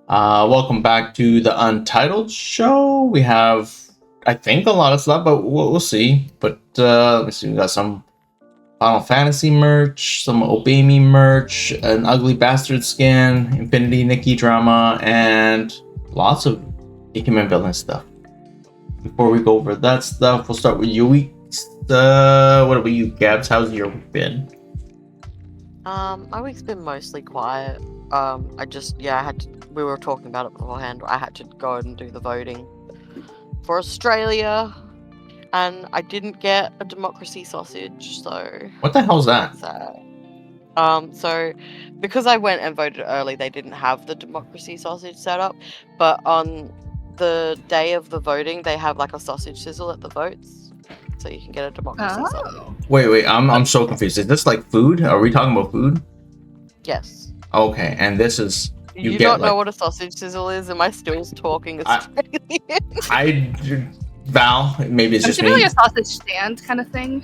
Welcome back to the Untitled show. We have, I think, a lot of stuff, but we'll see. But let me see. We got some Final Fantasy merch, some Obey Me merch, an Ugly Bastard skin, Infinity Nikki drama, and lots of Ikemen Villains stuff. Before we go over that stuff, we'll start with your week. What about you, Gabz? How's your week been? My week's been mostly quiet. We were talking about it beforehand. I had to go and do the voting for Australia, and I didn't get a democracy sausage, so... What the hell's that? So because I went and voted early, they didn't have the democracy sausage set up, but on the day of the voting, they have like a sausage sizzle at the votes, so you can get a democracy sausage. Wait, I'm so confused. Is this like food? Are we talking about food? Yes. Okay, and this is... You don't know what a sausage sizzle is? Am I still talking Australian? Val, maybe it's just me. It's really a sausage stand kind of thing.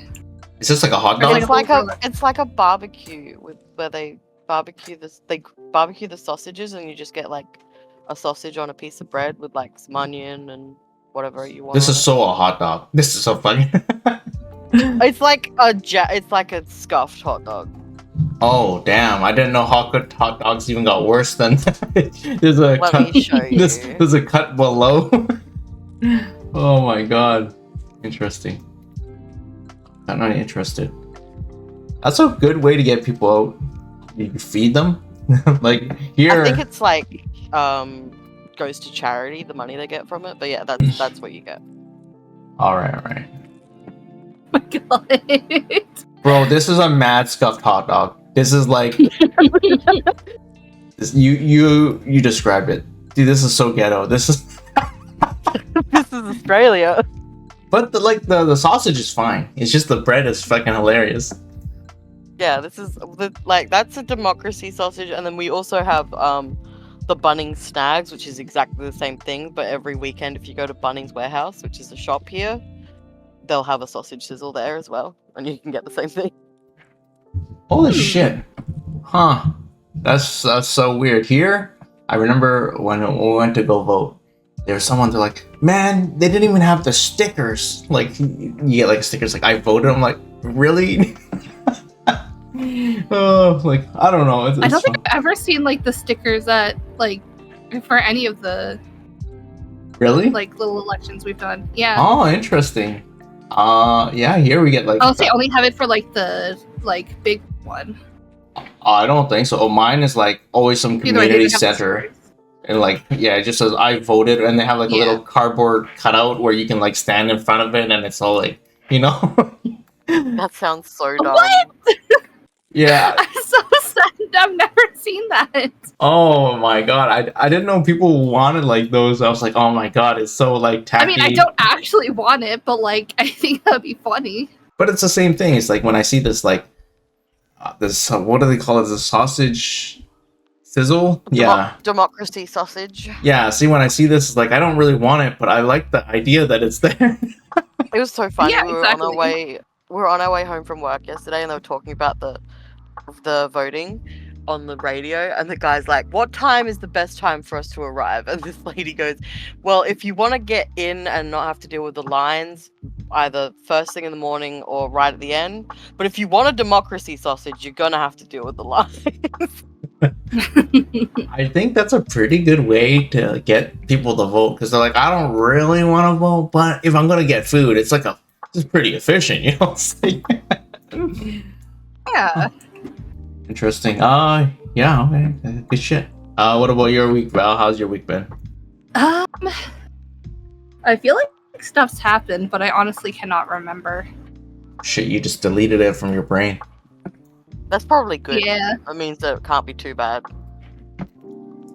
Is this like a hot dog? It's like a barbecue where they barbecue the sausages, and you just get like a sausage on a piece of bread with like some onion and whatever you want. This is so a hot dog. This is so funny. It's like a scuffed hot dog. Oh damn! I didn't know hot dogs even got worse than there's a Let cut. me show you. There's a cut below. Oh my god! Interesting. I'm not interested. That's a good way to get people out. You feed them, like here. I think it's like goes to charity, the money they get from it. But yeah, that's what you get. All right. Oh my god. Bro, this is a mad scuffed hot dog. This is like you described it. Dude, this is so ghetto. This is This is Australia. But the sausage is fine. It's just the bread is fucking hilarious. Yeah, that's a democracy sausage, and then we also have the Bunnings Snags, which is exactly the same thing, but every weekend if you go to Bunnings Warehouse, which is a shop here, they'll have a sausage sizzle there as well, and you can get the same thing. Holy shit. Huh. That's so weird. Here, I remember when we went to go vote, there was someone, they're like, man, they didn't even have the stickers. Like, you get like stickers like, I voted. I'm like, really? Oh, like, I don't know. I don't think I've ever seen like the stickers that like for any of the really like little elections we've done. Yeah. Oh, interesting. Yeah, here we get like... Oh, so you only have it for like the like big one. I don't think so. Oh, mine is like always some community center. And like, yeah, it just says I voted, and they have like a little cardboard cutout where you can like stand in front of it, and it's all like, you know. That sounds so dumb. What? Yeah. I'm so sad. I've never seen that. Oh my god, I didn't know people wanted like those. I was like, oh my god, it's so like tacky. I mean, I don't actually want it, but like, I think that'd be funny. But it's the same thing. It's like when I see this like this what do they call it? The sausage sizzle? Yeah. Democracy sausage. Yeah, see, when I see this, it's like I don't really want it, but I like the idea that it's there. It was so funny. Yeah, we were on our way home from work yesterday, and they were talking about the voting on the radio, and the guy's like, what time is the best time for us to arrive? And this lady goes, well, if you want to get in and not have to deal with the lines, either first thing in the morning or right at the end, but if you want a democracy sausage, you're gonna have to deal with the lines. I think that's a pretty good way to get people to vote, because they're like, I don't really want to vote, but if I'm gonna get food, it's like it's pretty efficient, you know. Yeah. Interesting. Yeah, okay. Good shit. What about your week, Val? How's your week been? I feel like stuff's happened, but I honestly cannot remember. Shit, you just deleted it from your brain. That's probably good. Yeah. That means that it can't be too bad.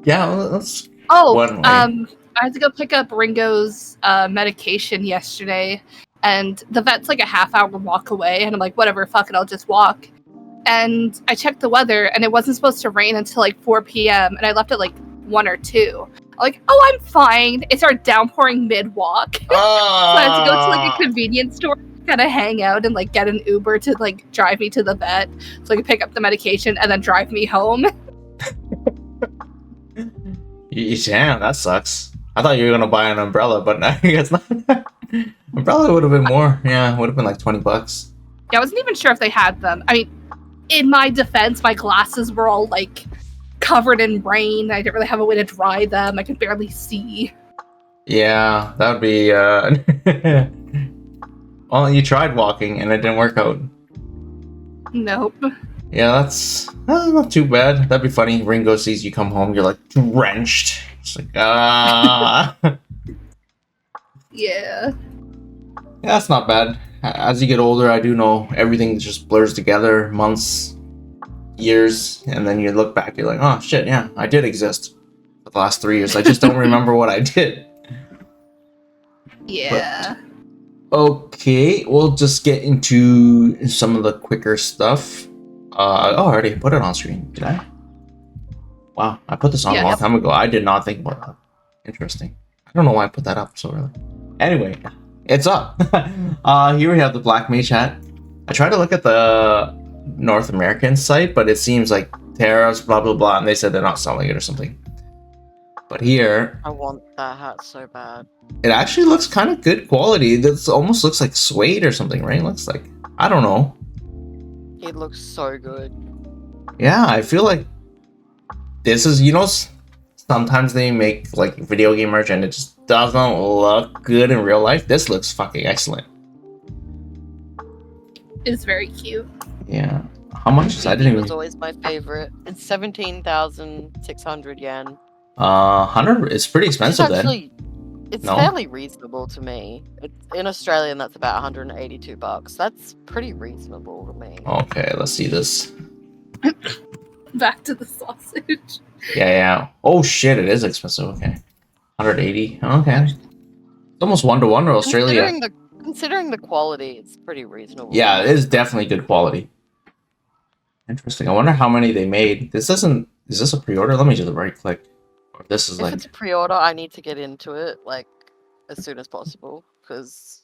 Yeah, that's one way. I had to go pick up Ringo's medication yesterday, and the vet's like a half-hour walk away, and I'm like, whatever, fuck it, I'll just walk. And I checked the weather, and it wasn't supposed to rain until like 4 p.m., and I left at like 1 or 2. I'm like, oh, I'm fine. It started downpouring mid-walk. So I had to go to like a convenience store, kind of hang out, and like get an Uber to like drive me to the vet so I could pick up the medication and then drive me home. Damn, that sucks. I thought you were gonna buy an umbrella, but I guess not. Umbrella would have been more. Yeah, would have been like $20. Yeah, I wasn't even sure if they had them. I mean, in my defense, my glasses were all like covered in rain. I didn't really have a way to dry them. I could barely see. Yeah, that would be. Well, you tried walking and it didn't work out. Nope. Yeah, that's not too bad. That'd be funny. Ringo sees you come home, you're like drenched. It's like Yeah. Yeah, that's not bad. As you get older, I do know everything just blurs together, months, years, and then you look back, you're like, oh shit, yeah, I did exist for the last 3 years. I just don't remember what I did. Yeah. Okay, we'll just get into some of the quicker stuff. I already put it on screen. Did I? Wow, I put this on a long time ago. I did not think about that. Interesting. I don't know why I put that up so early. Anyway, it's up. Here we have the Black Mage hat. I tried to look at the North American site, but it seems like tariffs, blah, blah, blah, and they said they're not selling it or something. But here... I want that hat so bad. It actually looks kind of good quality. This almost looks like suede or something, right? It looks like... I don't know. It looks so good. Yeah, I feel like this is, you know, sometimes they make like video game merch and it just doesn't look good in real life. This looks fucking excellent. It's very cute. Yeah. How much is that? I didn't even... It was always my favorite. It's 17,600 yen. 100? It's pretty expensive then. It's fairly reasonable to me. In Australian, that's about 182 bucks. That's pretty reasonable to me. Okay, let's see this. Back to the sausage. Yeah. Oh shit, it is expensive. Okay. 180. Okay. It's almost 1-to-1 to Australia. Considering the quality, it's pretty reasonable. Yeah, it is definitely good quality. Interesting. I wonder how many they made. This isn't... Is this a pre-order? Let me just right click. This is if it's a pre-order, I need to get into it like as soon as possible because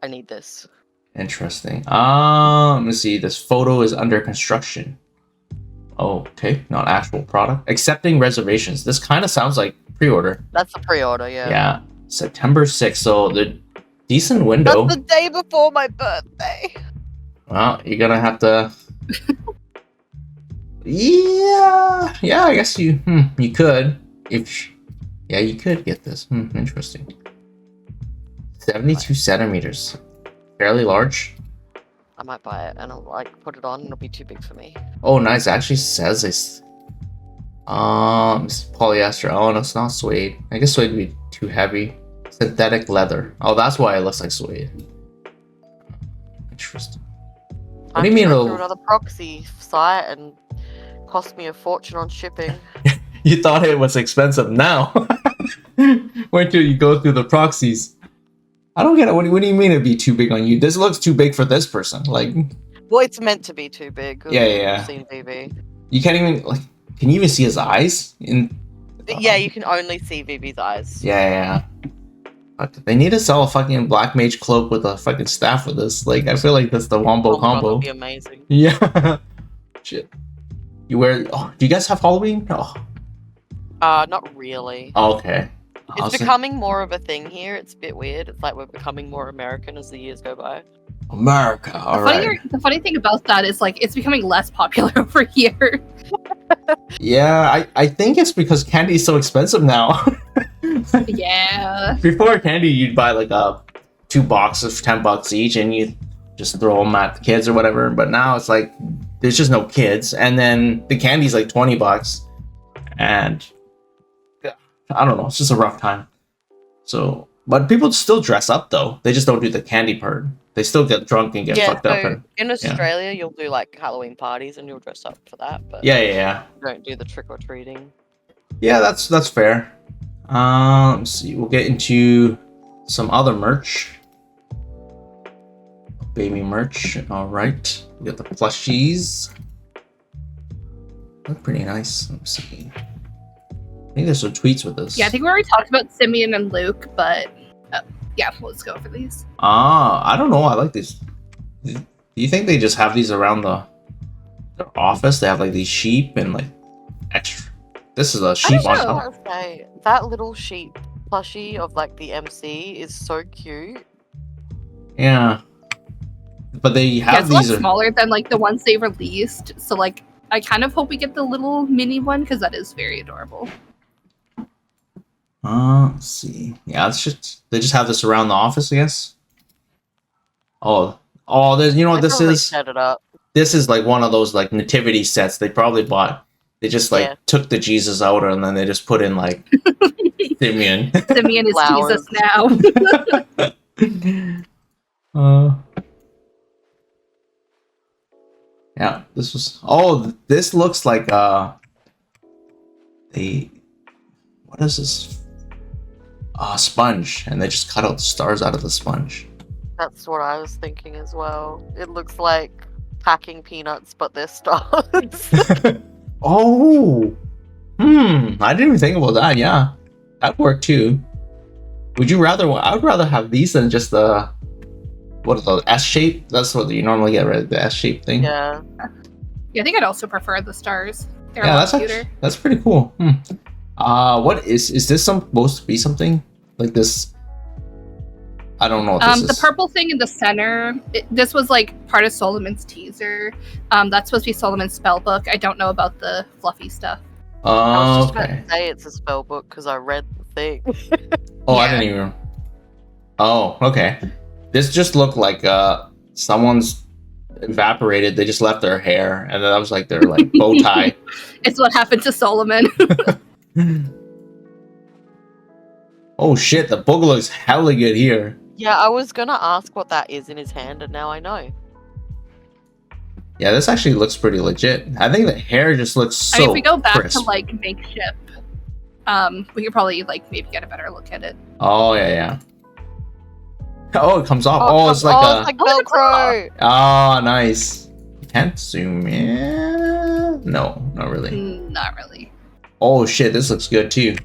I need this. Interesting. Let me see. This photo is under construction. Oh, okay. Not actual product. Accepting reservations. This kind of sounds like pre-order. That's a pre-order, yeah. Yeah. September 6th. So the decent window. That's the day before my birthday. Well, you're gonna have to. Yeah. I guess you could. You could get this. Interesting. 72 centimeters. Fairly large. I might buy it and I'll like put it on and it'll be too big for me. Oh, nice. It actually says it's polyester. Oh, no, it's not suede. I guess suede would be too heavy. Synthetic leather. Oh, that's why it looks like suede. Interesting. What do you mean? Through another proxy site and cost me a fortune on shipping. You thought it was expensive now. Wait till you go through the proxies. I don't get it. What do you mean it'd be too big on you? This looks too big for this person. Like, well, it's meant to be too big. Yeah. I've seen Vivi. You can't even like. Can you even see his eyes? Yeah, you can only see Vivi's eyes. Yeah. But they need to sell a fucking Black Mage cloak with a fucking staff with this. Like, I feel like that's the wombo combo. That would be amazing. Yeah. Shit. You wear? Oh, do you guys have Halloween? Oh. Not really. Oh, okay. It's becoming more of a thing here. It's a bit weird. It's like we're becoming more American as the years go by. America, all right. The funny thing about that is like it's becoming less popular over here. Yeah, I think it's because candy is so expensive now. Yeah. Before candy, you'd buy like 2 boxes for $10 each, and you just throw them at the kids or whatever. But now it's like there's just no kids, and then the candy's like $20, and I don't know. It's just a rough time. So, but people still dress up though. They just don't do the candy part. They still get drunk and get fucked up. And, in Australia, you'll do like Halloween parties and you'll dress up for that. But yeah. You don't do the trick or treating. Yeah, that's fair. Let's see. We'll get into some other merch. Baby merch. All right. We got the plushies. Look pretty nice. Let's see. I think there's some tweets with this. Yeah, I think we already talked about Simeon and Luke, but yeah, let's go for these. I don't know. I like these. Do you think they just have these around their office? They have like these sheep and like extra This is a I sheep on just top. want to say that little sheep plushie of like the MC is so cute. Yeah. But they Yeah, have it's a lot these. smaller than like the ones they released. So like, I kind of hope we get the little mini one because that is very adorable. Let's see. Yeah, it's just they just have this around the office, I guess. Oh, there's you know what They this probably is? set it up. This is like one of those like nativity sets they probably bought. They just like Yeah. took the Jesus out and then they just put in like Simeon. Simeon is Flowers. Jesus now. Yeah, this was. Oh, this looks like what is this? Sponge, and they just cut out the stars out of the sponge. That's what I was thinking as well. It looks like packing peanuts, but they're stars. Oh, I didn't even think about that. Yeah, that worked too. Would you rather? I would rather have these than just the what are the S shape? That's what you normally get, right? The S shape thing. Yeah. Yeah, I think I'd also prefer the stars. They're Yeah, a lot that's cuter. actually, that's pretty cool. What is this supposed to be something like this? I don't know what this The is. purple thing in the center, this was like part of Solomon's teaser. That's supposed to be Solomon's spell book. I don't know about the fluffy stuff. I was just Okay. about to say it's a spell book because I read the thing. Oh, I Yeah. didn't even. Oh, okay. This just looked like someone's evaporated. They just left their hair, and then that was like their like bow tie. It's what happened to Solomon. Oh shit! The book looks hella good here. Yeah, I was gonna ask what that is in his hand, and now I know. Yeah, this actually looks pretty legit. I think the hair just looks so I mean, if we go back crisp. to like makeshift, we could probably like maybe get a better look at it. Oh yeah. Oh, it comes off. Oh, it's like it's like Velcro. Oh, nice. Can't zoom in. No, not really. Not really. Oh shit, this looks good too.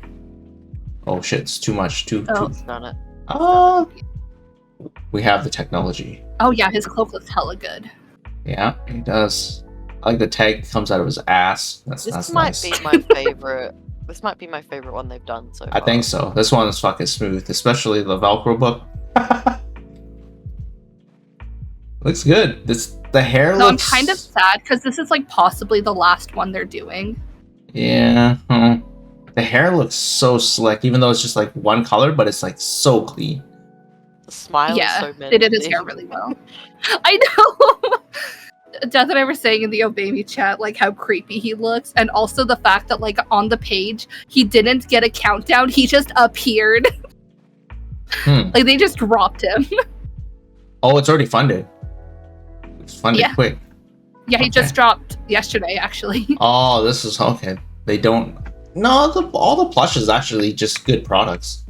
Oh shit, it's too much. Too. It's done it. Oh, we have the technology. Oh yeah, his cloak looks hella good. Yeah, he does. I like the tag comes out of his ass. This That's might nice. be my favorite. This might be my favorite one they've done so far. I think so. This one is fucking smooth, especially the Velcro book. Looks good. The hair So looks. I'm kind of sad because this is like possibly the last one they're doing. Yeah. The hair looks so slick, even though it's just like one color, but it's like so clean. The smile Yeah, is so they did his menacing. hair really well. I know. Death and I were saying in the Obami chat like how creepy he looks, and also the fact that like on the page he didn't get a countdown; he just appeared. Like they just dropped him. Oh, it's already funded. It's funded Yeah. quick. Yeah, he Okay. just dropped yesterday actually. Oh, this is okay. They don't. No, all the plushes actually just good products.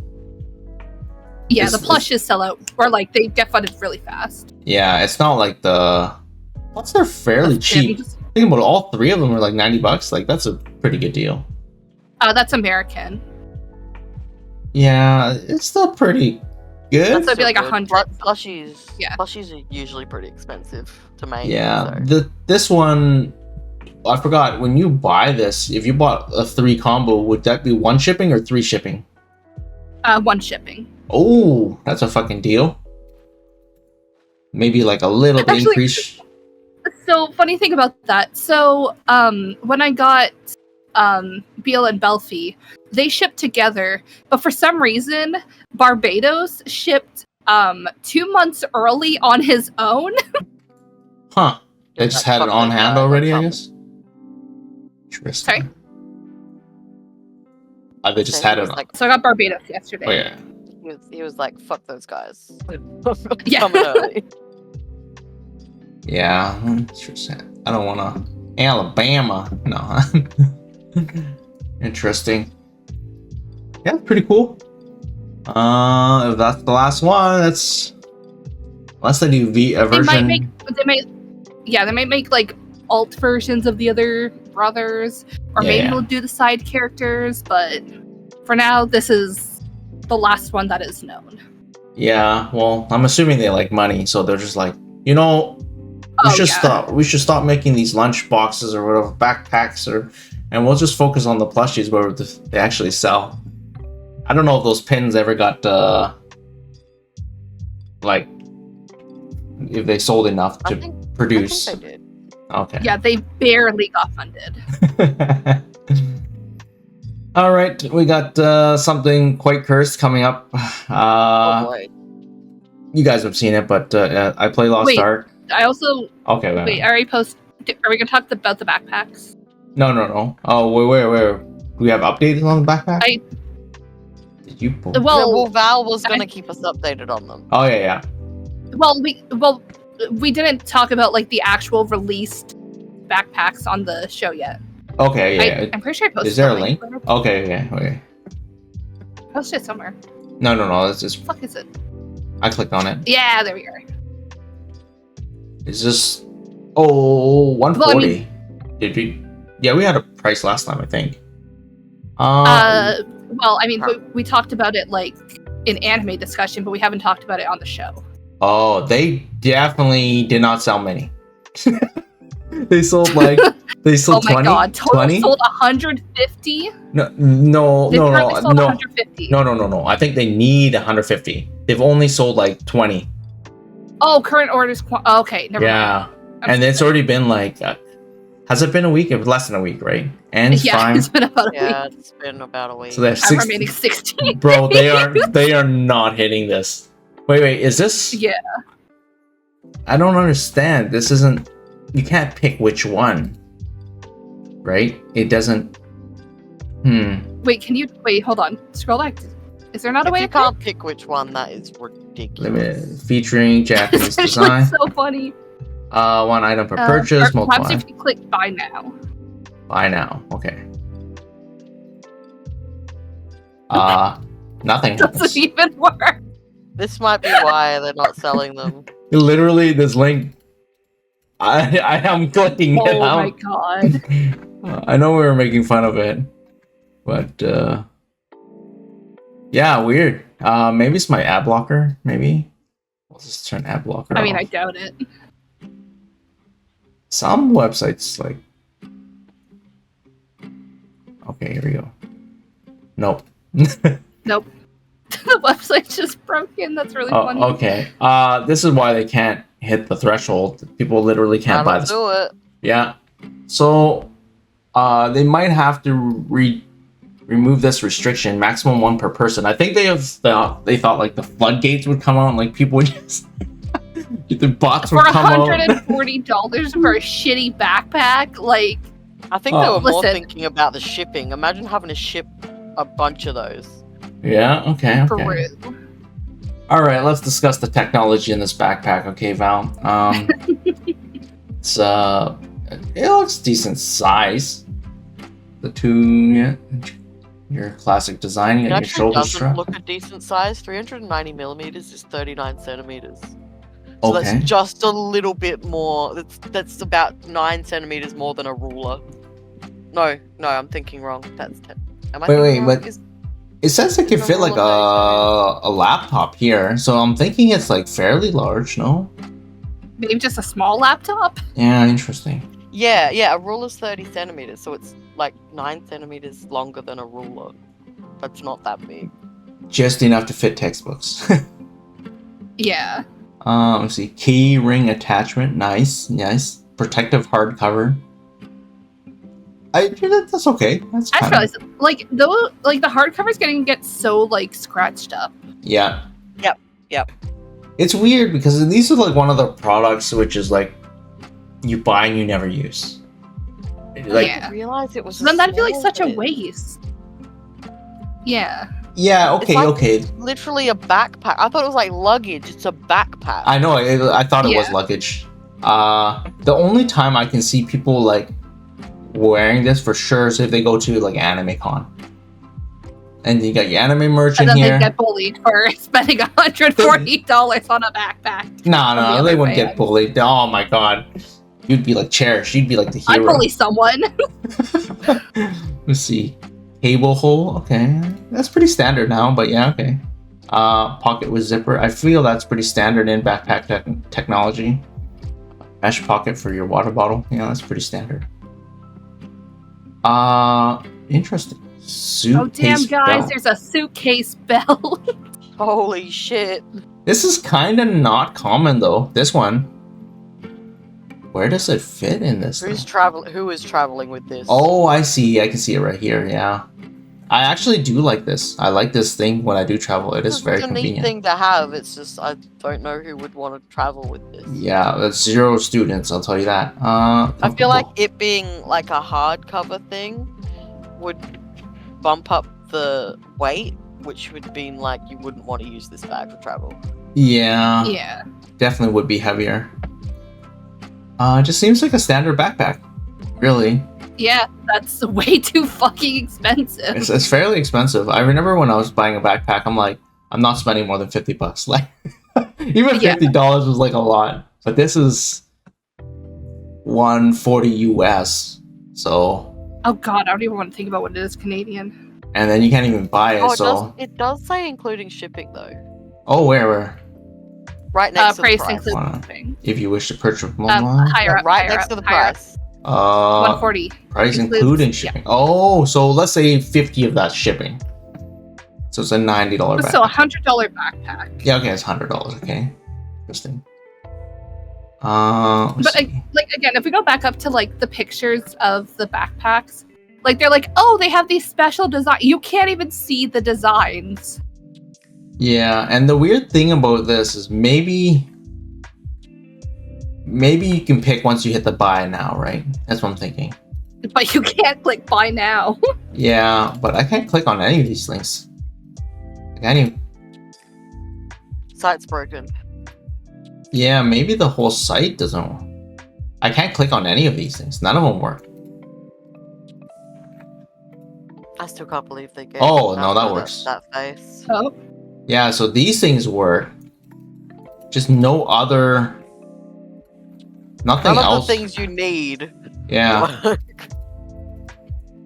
Yeah, It's- the plushes sell out, or like they get funded really fast. Yeah, it's not like the. Plus, they're fairly That's- yeah, cheap. just- Think about it, all three of them are like $90. Like that's a pretty good deal. That's American. Yeah, it's still pretty good. So it'd be like good. 100. Plushies. Yeah. Plushies are usually pretty expensive to make. Yeah, so. this one, I forgot. When you buy this, if you bought a 3 combo, would that be 1 shipping or 3 shipping? 1 shipping. Oh, that's a fucking deal. Maybe like a little bit Actually- increase. So funny thing about that. So when I got Beal and Belfi, they shipped together, but for some reason Barbados shipped 2 months early on his own. Huh? They just had it on hand already, I guess. Interesting. Sorry? They just had it on. Like, So I got Barbados yesterday. Oh yeah. he was like, "Fuck those guys." Yeah. Coming early. Yeah. Interesting. I don't want to. Alabama. No. Interesting. Yeah, pretty cool. If that's the last one, that's unless they do a version. They might make like alt versions of the other brothers, or maybe Yeah. they'll do the side characters, but for now this is the last one that is known. Yeah, well, I'm assuming they like money, so they're just like, you know, we should stop making these lunch boxes or whatever backpacks and we'll just focus on the plushies where they actually sell. I don't know if those pins ever got like if they sold enough to produce. I think they did. Okay. Yeah, they barely got funded. All right, we got something quite cursed coming up. Oh boy. You guys have seen it, but I play Lost Ark. I also Okay. wait. I already posted. Are we gonna talk about the backpacks? No. Oh, where? Do we have updates on the backpack? Did you? Well, Val was gonna keep us updated on them. Oh yeah. Well, we didn't talk about like the actual released backpacks on the show yet. Okay, yeah. I'm pretty sure I posted. Is there a link? Okay, yeah. Okay. Posted it somewhere. No. This is. What the fuck is it? I clicked on it. Yeah, there we are. Is this? Oh, 140. Well, I mean, Did we? Yeah, we had a price last time, I think. Well, I mean, we talked about it like in anime discussion, but we haven't talked about it on the show. Oh, they definitely did not sell many. They sold oh my 20. god, total 20? sold 150. No. They currently sold 150. No. I think they need 150. They've only sold like 20. Oh, current orders. Okay, never mind. Yeah, and it's already been like. Has it been a week? It was less than a week, right? And Yeah, fine. it's been about a week. Yeah, it's been about a week. So they're I'm remaining 16. Bro, they are not hitting this. Wait, is this? Yeah. I don't understand. This isn't. You can't pick which one, right? It doesn't. Wait, hold on. Scroll back. Is there not a If way you to can't pick which one, that is ridiculous. Featuring Japanese It's design. so funny. One item per purchase. Or perhaps Multiply. if you click buy now. Buy now. Okay. Nothing. Doesn't even work. This might be why they're not selling them. Literally, this link. I am clicking it Oh out. my god. I know we were making fun of it, but yeah, weird. Maybe it's my ad blocker. Maybe I'll just turn ad blocker. I mean, off. I doubt it. Some websites like. Okay, here we go. Nope. Nope. The website's just broken. That's really funny. Okay. This is why they can't hit the threshold. People literally can't buy this. Do it. Yeah. So, they might have to remove this restriction. Maximum one per person. I think they thought like the floodgates would come out, and like people would just the bots For would come out. $140 for a shitty backpack, like. I think they were more Listen. thinking about the shipping. Imagine having to ship a bunch of those. Yeah. Okay. For Okay. real. All right. Let's discuss the technology in this backpack. Okay, Val. It's it looks decent size. The two, your classic design. You It got your actually shoulder doesn't strap. look a decent size. 390 millimeters is 39 centimeters. So Okay. that's just a little bit more. That's about 9 centimeters more than a ruler. No, I'm thinking wrong. That's 10. Am I Wait, thinking wrong? but it says it can the fit like ruler a laptop here, so I'm thinking it's like fairly large. No? Maybe just a small laptop? Yeah, interesting. Yeah, a ruler's 30 centimeters, so it's like 9 centimeters longer than a ruler. That's not that big. Just enough to fit textbooks. Yeah. Let's see. Key ring attachment. Nice. Protective hardcover. That's okay. That's I just kind realized, like, though, like the hardcover's get so like scratched up. Yeah. Yep. It's weird because these are like one of the products which is like you buy and you never use. Like, Yeah. I realized it was. So then that'd be like small such a bit. waste. Yeah. yeah, It's okay, like- okay. Literally a backpack. I thought it was like luggage. It's a backpack. I know. I thought it was Yeah. luggage. The only time I can see people like wearing this for sure is if they go to like Anime Con, and you got your anime merch And in then here. they get bullied for spending $140 on a backpack. No, the they other wouldn't way, get bullied. Oh my god, you'd be like cherished. You'd be like the I hero. bully someone. Let's see, cable hole. Okay, that's pretty standard now. But yeah, okay. Pocket with zipper. I feel that's pretty standard in backpack technology. Mesh pocket for your water bottle. Yeah, that's pretty standard. Interesting. Oh damn, Suitcase guys! belt. There's a suitcase belt. Holy shit. This is kind of not common though. This one. Where does it fit in this thing? Who is traveling with this? Oh, I see. I can see it right here. Yeah. I actually do like this. I like this thing when I do travel. It is very It's a neat convenient. thing to have. It's just I don't know who would want to travel with this. Yeah, that's 0 students, I'll tell you that. I feel like it being like a hardcover thing would bump up the weight, which would mean like you wouldn't want to use this bag for travel. Yeah, Yeah. definitely would be heavier. It just seems like a standard backpack. Really. Yeah, that's way too fucking expensive. It's fairly expensive. I remember when I was buying a backpack, I'm like, I'm not spending more than $50. Like, even $50 was like a lot. But this is $140 US. So. Oh god, I don't even want to think about what it is Canadian. And then you can't even buy it. Oh, it does say including shipping though. Oh, where? Right next to the Price price. includes shipping. If you wish to purchase from online. Higher up, Right higher next up, to the higher up. price. 140. Price Includes- including shipping. Oh, so let's say 50 of that shipping. So it's a $90 backpack. So $100 backpack. Yeah, okay, it's $100. Okay, interesting. But like again, if we go back up to like the pictures of the backpacks, like they're like, oh, they have these special design. You can't even see the designs. Yeah, and the weird thing about this is maybe you can pick once you hit the buy now, right? That's what I'm thinking. But you can't click buy now. Yeah, but I can't click on any of these links. Like any. Site's broken. Yeah, maybe the whole site doesn't work. I can't click on any of these things. None of them work. I still can't believe they gave. Oh, no, that Alpha works. That face. Oh, Yeah, so these things work. Just no other. Nothing None of else. the things you need. Yeah.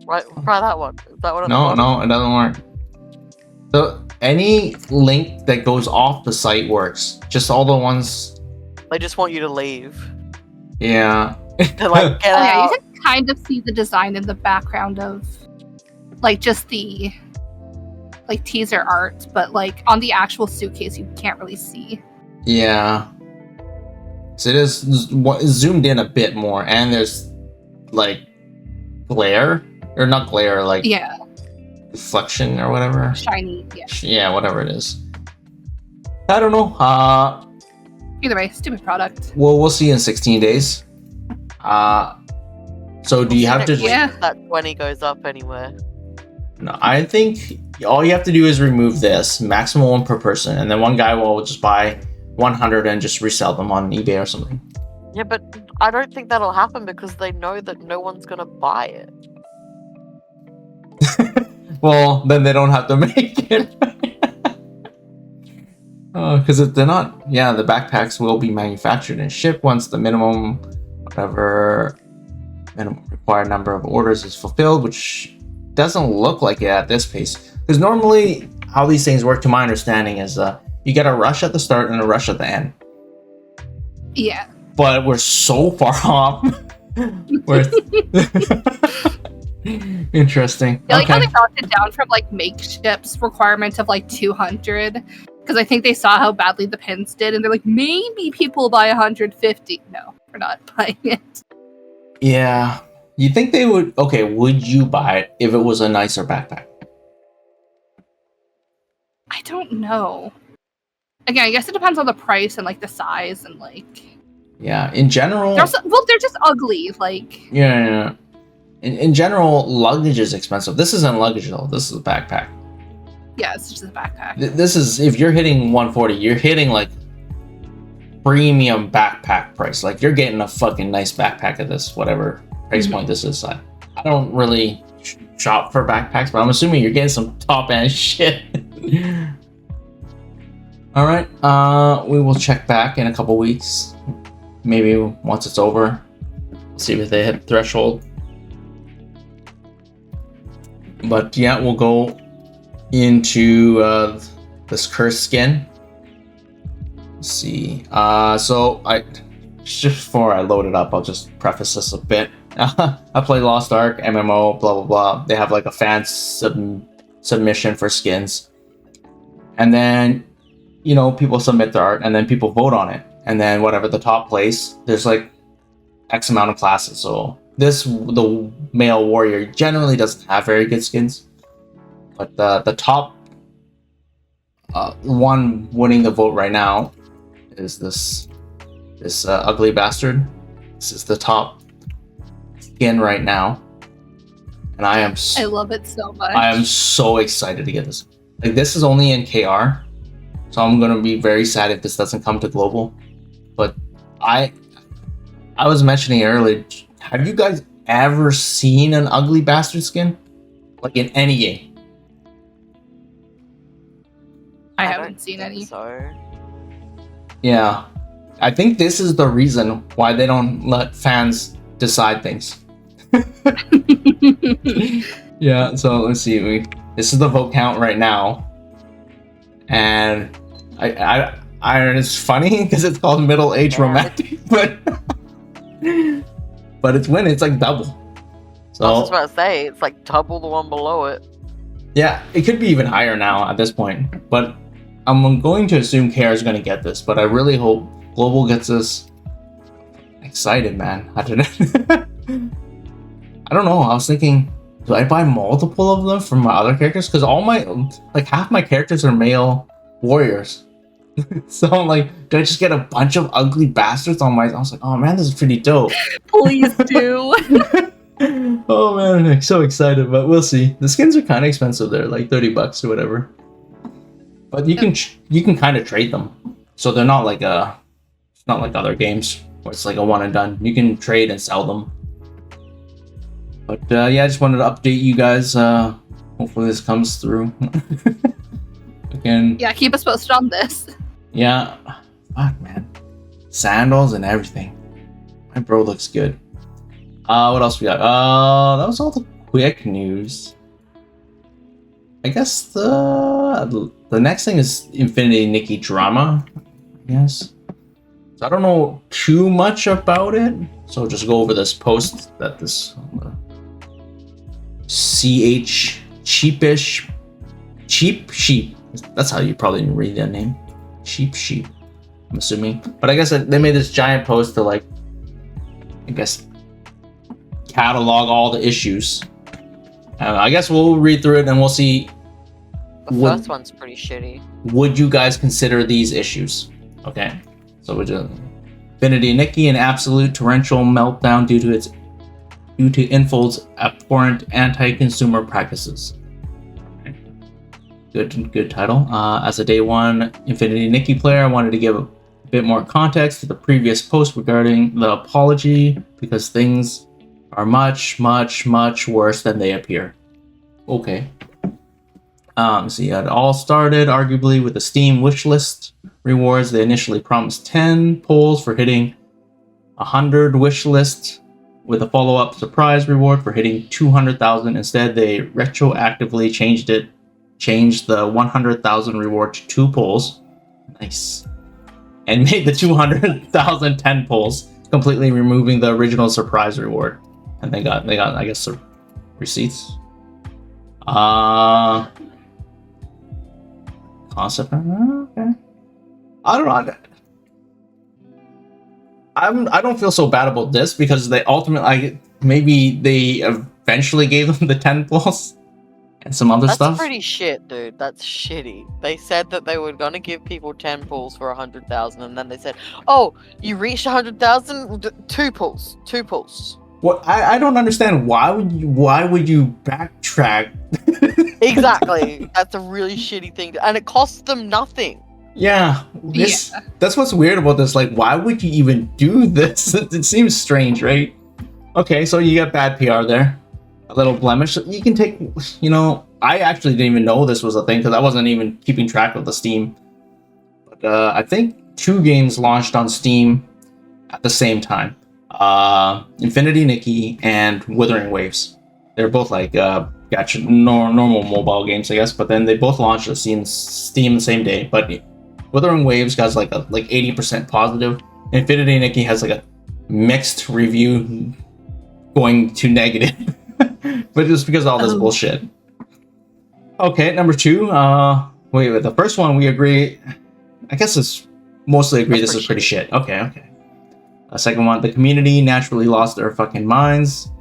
Right, try that one. Is that one? at the No, bottom? no, it doesn't work. So any link that goes off the site works. Just all the ones. They just want you to leave. Yeah. They're like, get oh yeah, out. you can kind of see the design in the background of, like, just the like teaser art, but like on the actual suitcase, you can't really see. Yeah. So it is zoomed in a bit more, and there's like glare, or not glare, like Yeah, reflection or whatever. shiny. Yeah. Yeah, whatever it is. I don't know. Either way, stupid product. Well, we'll see in 16 days. So do you have to? Yeah. That 20 goes up anywhere. No, I think all you have to do is remove this, maximum 1 per person, and then one guy will just buy 100 and just resell them on eBay or something. Yeah, but I don't think that'll happen because they know that no one's gonna buy it. Well, then they don't have to make it. Because if they're not, yeah, the backpacks will be manufactured and shipped once the minimum required number of orders is fulfilled, which doesn't look like it at this pace. Because normally, how these things work, to my understanding, is you get a rush at the start and a rush at the end. Yeah. But we're so far off. Interesting. Yeah, like how Okay. they dropped it down from like makeshift's requirement of like 200, because I think they saw how badly the pins did, and they're like, maybe people will buy 150. No, we're not buying it. Yeah. You think they would? Okay, would you buy it if it was a nicer backpack? I don't know. Again, I guess it depends on the price and like the size and like. Yeah. In general. They're just ugly. Like. Yeah. In general, luggage is expensive. This isn't luggage though. This is a backpack. Yeah, it's just a backpack. This is, if you're hitting 140, you're hitting like premium backpack price. Like you're getting a fucking nice backpack at this whatever price point this is. I don't really shop for backpacks, but I'm assuming you're getting some top end shit. All right. We will check back in a couple weeks. Maybe once it's over. See if they hit threshold. But yeah, we'll go into this cursed skin. Let's see. So just before I load it up, I'll just preface this a bit. I play Lost Ark, MMO, blah blah blah. They have like a fan submission for skins, and then people submit their art, and then people vote on it, and then whatever the top place, there's like X amount of classes. So the male warrior generally doesn't have very good skins, but the top one winning the vote right now is this ugly bastard. This is the top skin right now, and I love it so much. I am so excited to get this. Like, this is only in KR, so I'm gonna be very sad if this doesn't come to global. But I was mentioning earlier, have you guys ever seen an ugly bastard skin, like in any game? I haven't seen any. So Yeah, I think this is the reason why they don't let fans decide things. Yeah, so let's see. This is the vote count right now, and I it's funny because it's called middle-aged romantic, but it's when it's like double. So I was just about to say, it's like double the one below it. yeah, it could be even higher now at this point, but I'm going to assume KR is going to get this, but I really hope Global gets this. Excited, man. I don't know. I was thinking, do I buy multiple of them for my other characters? Because half my characters are male warriors. So I'm like, do I just get a bunch of ugly bastards on my... I was like, oh man, this is pretty dope. Please do. Oh man, I'm so excited, but we'll see. The skins are kind of expensive. They're like $30 or whatever. But you can kind of trade them, so they're not like other games where it's like a one and done. You can trade and sell them. But yeah, I just wanted to update you guys. Hopefully this comes through. Again. Yeah, keep us posted on this. Yeah, fuck man, sandals and everything. My bro looks good. What else we got? That was all the quick news. I guess the next thing is Infinity Nikki drama, I guess. So I don't know too much about it, so I'll just go over this post that this CH Cheap Sheep. That's how you probably read that name. Cheap Sheep, I'm assuming. But I guess they made this giant post to like, I guess, catalog all the issues. I guess we'll read through it and we'll see. The first one's pretty shitty. Would you guys consider these issues? Okay, so would you? Infinity Nikki, an absolute torrential meltdown due to Infold's abhorrent anti-consumer practices. Good title. As a day one Infinity Nikki player, I wanted to give a bit more context to the previous post regarding the apology, because things are much worse than they appear. Okay. See, it all started arguably with the Steam wishlist rewards. They initially promised 10 polls for hitting 100 wishlist, with a follow-up surprise reward for hitting 200,000. Instead, they retroactively changed the 100,000 reward to 2 polls. Nice. And made the 200,000 10 polls, completely removing the original surprise reward. And they got I guess receipts. Concept. Okay. I don't know. I don't feel so bad about this because they ultimately, maybe they eventually gave them the 10 polls and some other stuff. That's pretty shit, dude. That's shitty. They said that they were gonna give people 10 pulls for 100,000, and then they said, "Oh, you reached 100,000? 2 pulls. 2 pulls." Well, I don't understand. Why would you backtrack? Exactly. That's a really shitty thing, and it costs them nothing. Yeah, that's what's weird about this. Like, why would you even do this? It seems strange, right? Okay, so you got bad PR there. A little blemish. You can take, I actually didn't even know this was a thing because I wasn't even keeping track of the Steam. But I think 2 games launched on Steam at the same time. Infinity Nikki and Wuthering Waves. They're both like normal mobile games, I guess, but then they both launched on Steam the same day. But Wuthering Waves got like 80% positive. Infinity Nikki has like a mixed review going to negative. But just because of all this bullshit. Okay, number 2. Wait, the first one we agree. I guess it's mostly agree this is pretty shit. Okay. Second one, the community naturally lost their fucking minds.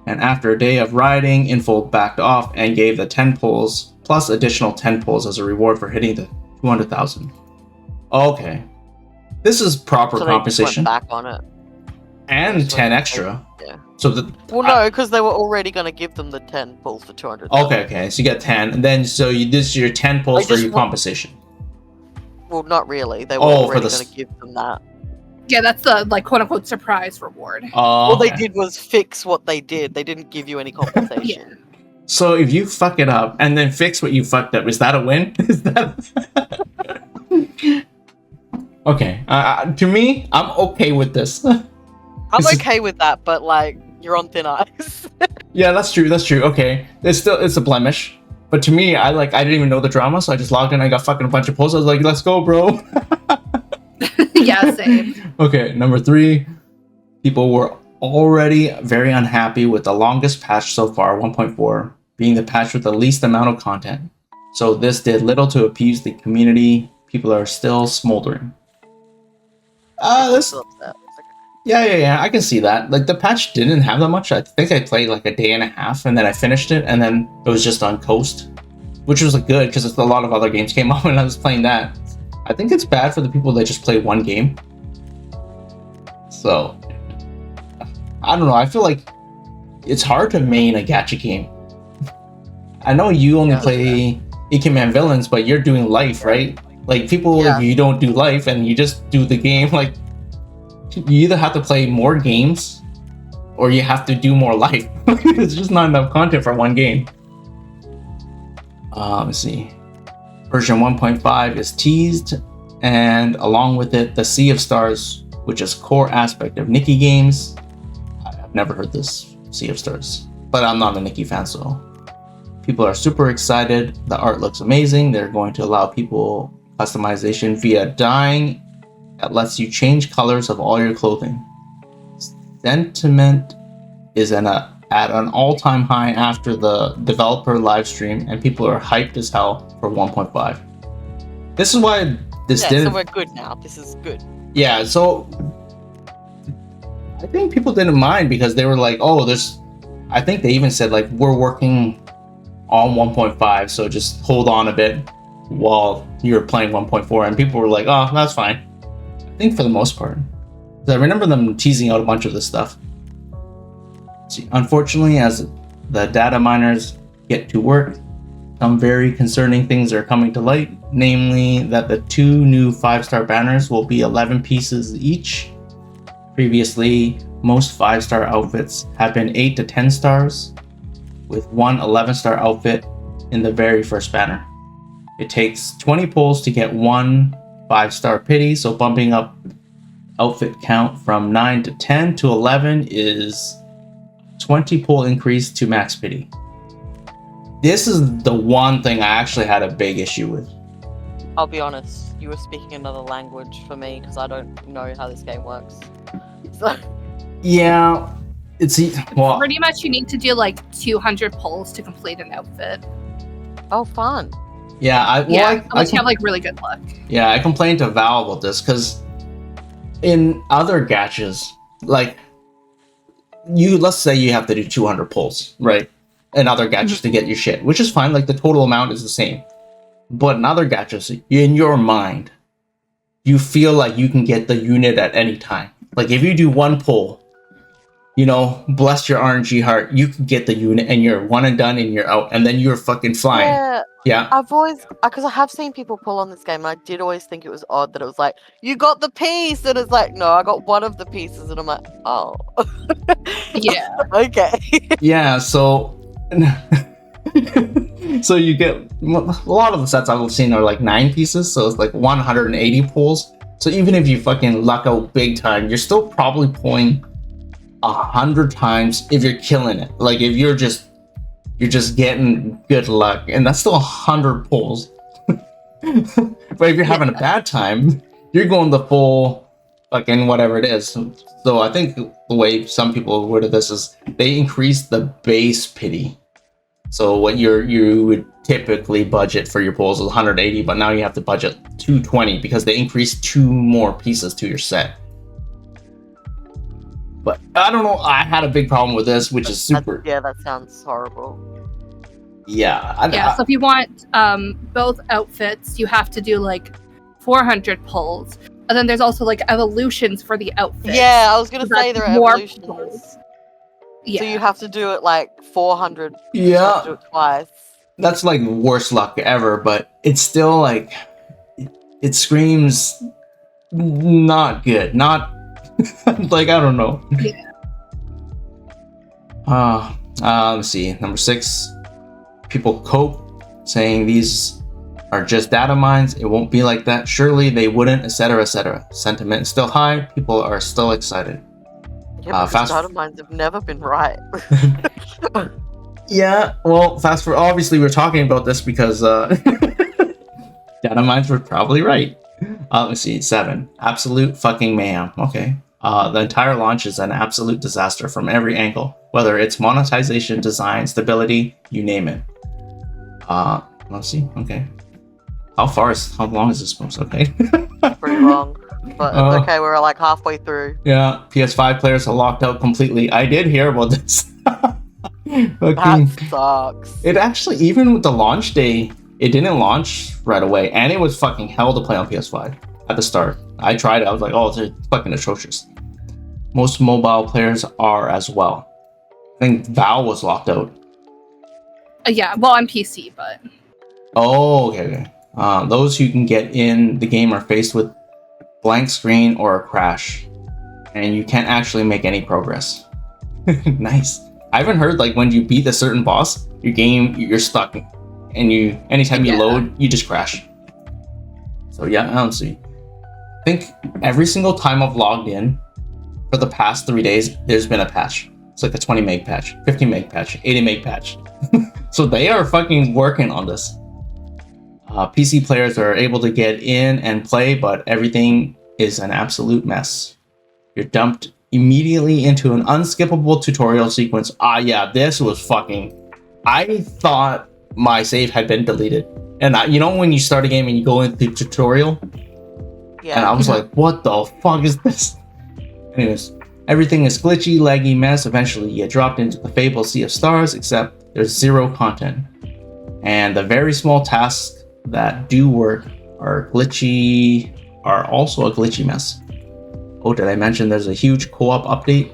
And after a day of rioting, Info backed off and gave the 10 pulls plus additional 10 pulls as a reward for hitting the 200,000. Okay. This is proper compensation. Went back on it. And 10 extra. Yeah. So no, because they were already going to give them the 10 pulls for 200,000. Okay. So you get 10. And then, this is your 10 pulls for your compensation. Well, not really. They were already going to give them that. Yeah, that's the, like, quote-unquote surprise reward. All they did was fix what they did. They didn't give you any compensation. Yeah. So if you fuck it up and then fix what you fucked up, is that a win? Is that... Okay. To me, I'm okay with this. I'm okay with that, but, like, you're on thin ice. Yeah, that's true. Okay. It's a blemish. But to me, I didn't even know the drama, so I just logged in, I got fucking a bunch of posts. I was like, let's go, bro. Yeah, same. Okay, number 3. People were already very unhappy with the longest patch so far, 1.4, being the patch with the least amount of content. So this did little to appease the community. People are still smoldering. Yeah, I can see that. Like, the patch didn't have that much. I think I played like a day and a half, and then I finished it, and then it was just on coast, which was good because a lot of other games came out when I was playing that. I think it's bad for the people that just play one game. So, I don't know. I feel like it's hard to main a gacha game. I know you only play Ikemen Villains, but you're doing life, right? Like, people, you don't do life and you just do the game. Like, you either have to play more games or you have to do more life. It's just not enough content for one game. Let's see. Version 1.5 is teased, and along with it, the Sea of Stars, which is core aspect of Nikki games. I've never heard this, Sea of Stars, but I'm not a Nikki fan, so people are super excited. The art looks amazing. They're going to allow people customization via dyeing that lets you change colors of all your clothing. Sentiment is at an all-time high after the developer live stream, and people are hyped as hell for 1.5. This is why this didn't... So we're good now. This is good. Yeah, so I think people didn't mind because they were like, oh, I think they even said, like, we're working on 1.5, so just hold on a bit while you're playing 1.4, and people were like, oh, that's fine. I think for the most part. I remember them teasing out a bunch of this stuff. See, unfortunately, as the data miners get to work, some very concerning things are coming to light, namely that the 2 new 5-star banners will be 11 pieces each. Previously, most 5-star outfits have been 8 to 10 stars, with one 11-star outfit in the very first banner. It takes 20 pulls to get one 5-star pity, so bumping up outfit count from 9 to 10 to 11 is 20 pull increase to max pity. This is the one thing I actually had a big issue with. I'll be honest, you were speaking another language for me because I don't know how this game works. So. Yeah, well, pretty much you need to do like 200 pulls to complete an outfit. Oh, fun. Yeah, unless you have like really good luck. Yeah, I complained to Val about this because in other gachas, like let's say you have to do 200 pulls, right? In other gachas to get your shit, which is fine. Like, the total amount is the same. But in other gachas, in your mind, you feel like you can get the unit at any time. Like, if you do one pull, bless your RNG heart, you can get the unit and you're one and done and you're out, and then you're fucking flying. Yeah. I've always, because I have seen people pull on this game, and I did always think it was odd that it was like, you got the piece, and it's like, no, I got one of the pieces, and I'm like, oh. Yeah. Okay. Yeah, so you get, a lot of the sets I've seen are like 9 pieces, so it's like 180 pulls. So even if you fucking luck out big time, you're still probably pulling 100 times if you're killing it. Like, if you're just getting good luck, and that's still 100 pulls. But if you're having a bad time, you're going the full fucking whatever it is. So I think the way some people worded this is they increased the base pity. So what you would typically budget for your pulls is 180, but now you have to budget 220 because they increased 2 more pieces to your set. But I don't know. I had a big problem with this, which is super. Yeah, that sounds horrible. Yeah. So if you want both outfits, you have to do like 400 pulls. And then there's also like evolutions for the outfits. Yeah, I was gonna So say that's there are more evolutions. pulls. Yeah. So you have to do it like 400. You have Yeah. to do it twice. That's like worst luck ever, but it's still like it screams not good. Not like I don't know. Yeah. Let's see. Number 6. People cope saying these are just data mines. It won't be like that. Surely they wouldn't, etc., etc. Sentiment is still high. People are still excited. Yeah, because data mines have never been right. Yeah, well, fast forward. Obviously, we're talking about this because data mines were probably right. Let's see. 7. Absolute fucking mayhem. Okay. The entire launch is an absolute disaster from every angle, whether it's monetization, design, stability, you name it. Let's see. Okay. How long is this supposed? Okay. Pretty long. But it's okay, we're like halfway through. Yeah, PS5 players are locked out completely. I did hear about this. That sucks. It actually, even with the launch day, it didn't launch right away, and it was fucking hell to play on PS5 at the start. I tried it. I was like, oh, it's fucking atrocious. Most mobile players are as well. I think Val was locked out. Yeah, well, on PC, but... Oh, okay. Those who can get in the game are faced with blank screen or a crash, and you can't actually make any progress. Nice. I haven't heard like when you beat a certain boss, you're stuck, and anytime you load, you just crash. So yeah, I don't see. I think every single time I've logged in for the past 3 days, there's been a patch. It's like a 20 meg patch, 50 meg patch, 80 meg patch. So they are fucking working on this. PC players are able to get in and play, but everything is an absolute mess. You're dumped immediately into an unskippable tutorial sequence. Yeah, this was fucking... I thought my save had been deleted. And you know when you start a game and you go into the tutorial? Yeah. And I was like, what the fuck is this? Anyways, everything is glitchy, laggy mess. Eventually you get dropped into the fabled sea of stars, except there's zero content. And the very small tasks that do work are also a glitchy mess. Oh, did I mention there's a huge co-op update?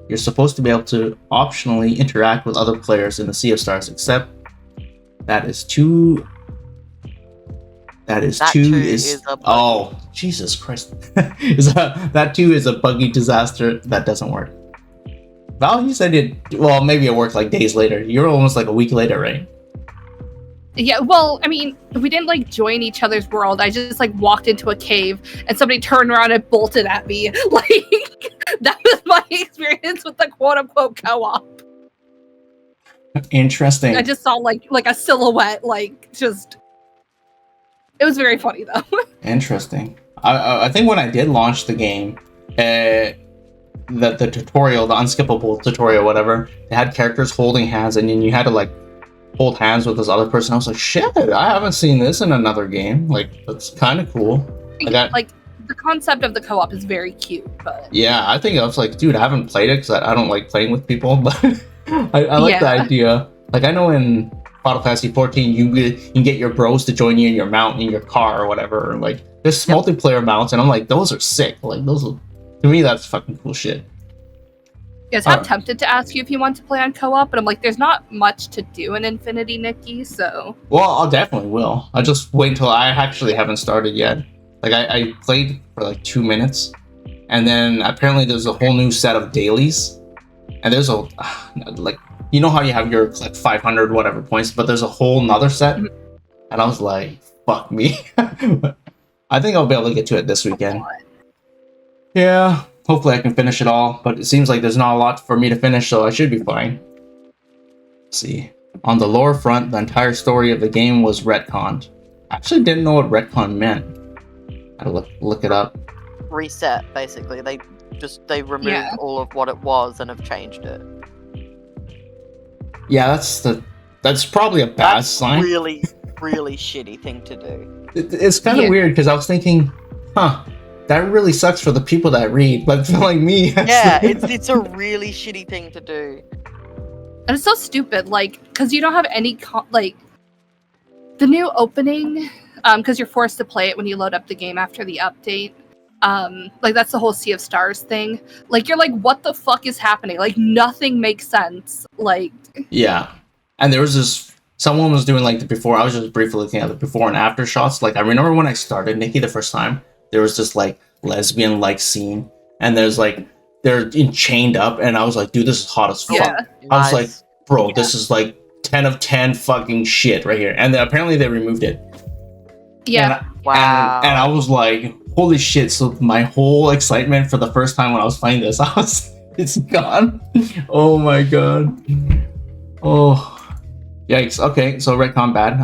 You're supposed to be able to optionally interact with other players in the Sea of Stars, except that is oh, Jesus Christ. That too is a buggy disaster that doesn't work. Val, you said maybe it worked like days later. You're almost like a week later, right? Yeah, well, I mean, we didn't like join each other's world. I just like walked into a cave and somebody turned around and bolted at me. Like, that was my experience with the quote unquote co-op. Interesting. I just saw like a silhouette, like just. It was very funny though. Interesting. I think when I did launch the game, the tutorial, the unskippable tutorial, whatever, they had characters holding hands, and then you had to like hold hands with this other person. I was like, shit, I haven't seen this in another game. Like, that's kind of cool. Like the concept of the co-op is very cute, but yeah, I think I was like, dude, I haven't played it because I don't like playing with people, but I like the idea. Like, I know in Final Fantasy 14, you can get your bros to join you in your mount in your car or whatever. Or like, there's multiplayer mounts, and I'm like, those are sick. Like, to me, that's fucking cool shit. Yes, I'm tempted to ask you if you want to play on co-op, but I'm like, there's not much to do in Infinity, Nikki, so... Well, I'll definitely will. I'll just wait until I actually haven't started yet. Like, I played for like 2 minutes, and then apparently there's a whole new set of dailies, and there's like, you know how you have your like 500 whatever points, but there's a whole nother set, and I was like, fuck me. I think I'll be able to get to it this weekend. Yeah. Hopefully I can finish it all, but it seems like there's not a lot for me to finish, so I should be fine. Let's see. On the lore front, the entire story of the game was retconned. I actually didn't know what retcon meant. I had to look it up. reset. Basically, they removed all of what it was and have changed it. Yeah, that's probably a bad sign. Really, really shitty thing to do. It's kind of weird because I was thinking, that really sucks for the people that read, but for like me, Yeah, it's a really shitty thing to do. And it's so stupid, like, because you don't have any, like, the new opening, because you're forced to play it when you load up the game after the update. Like, that's the whole Sea of Stars thing. Like, you're like, what the fuck is happening? Like, nothing makes sense. Like... Yeah. And there was this, someone was doing, like, the before, I was just briefly looking at the before and after shots. Like, I remember when I started Nikki the first time, there was this, like, lesbian-like scene, and there's, like, they're chained up, and I was like, dude, this is hot as fuck. Yeah. I was like, bro, this is, like, 10 of 10 fucking shit right here. And then apparently they removed it. Yeah. Wow. And I was like, holy shit. So my whole excitement for the first time when I was playing this, it's gone. Oh my god. Oh, yikes. Okay, so retcon bad.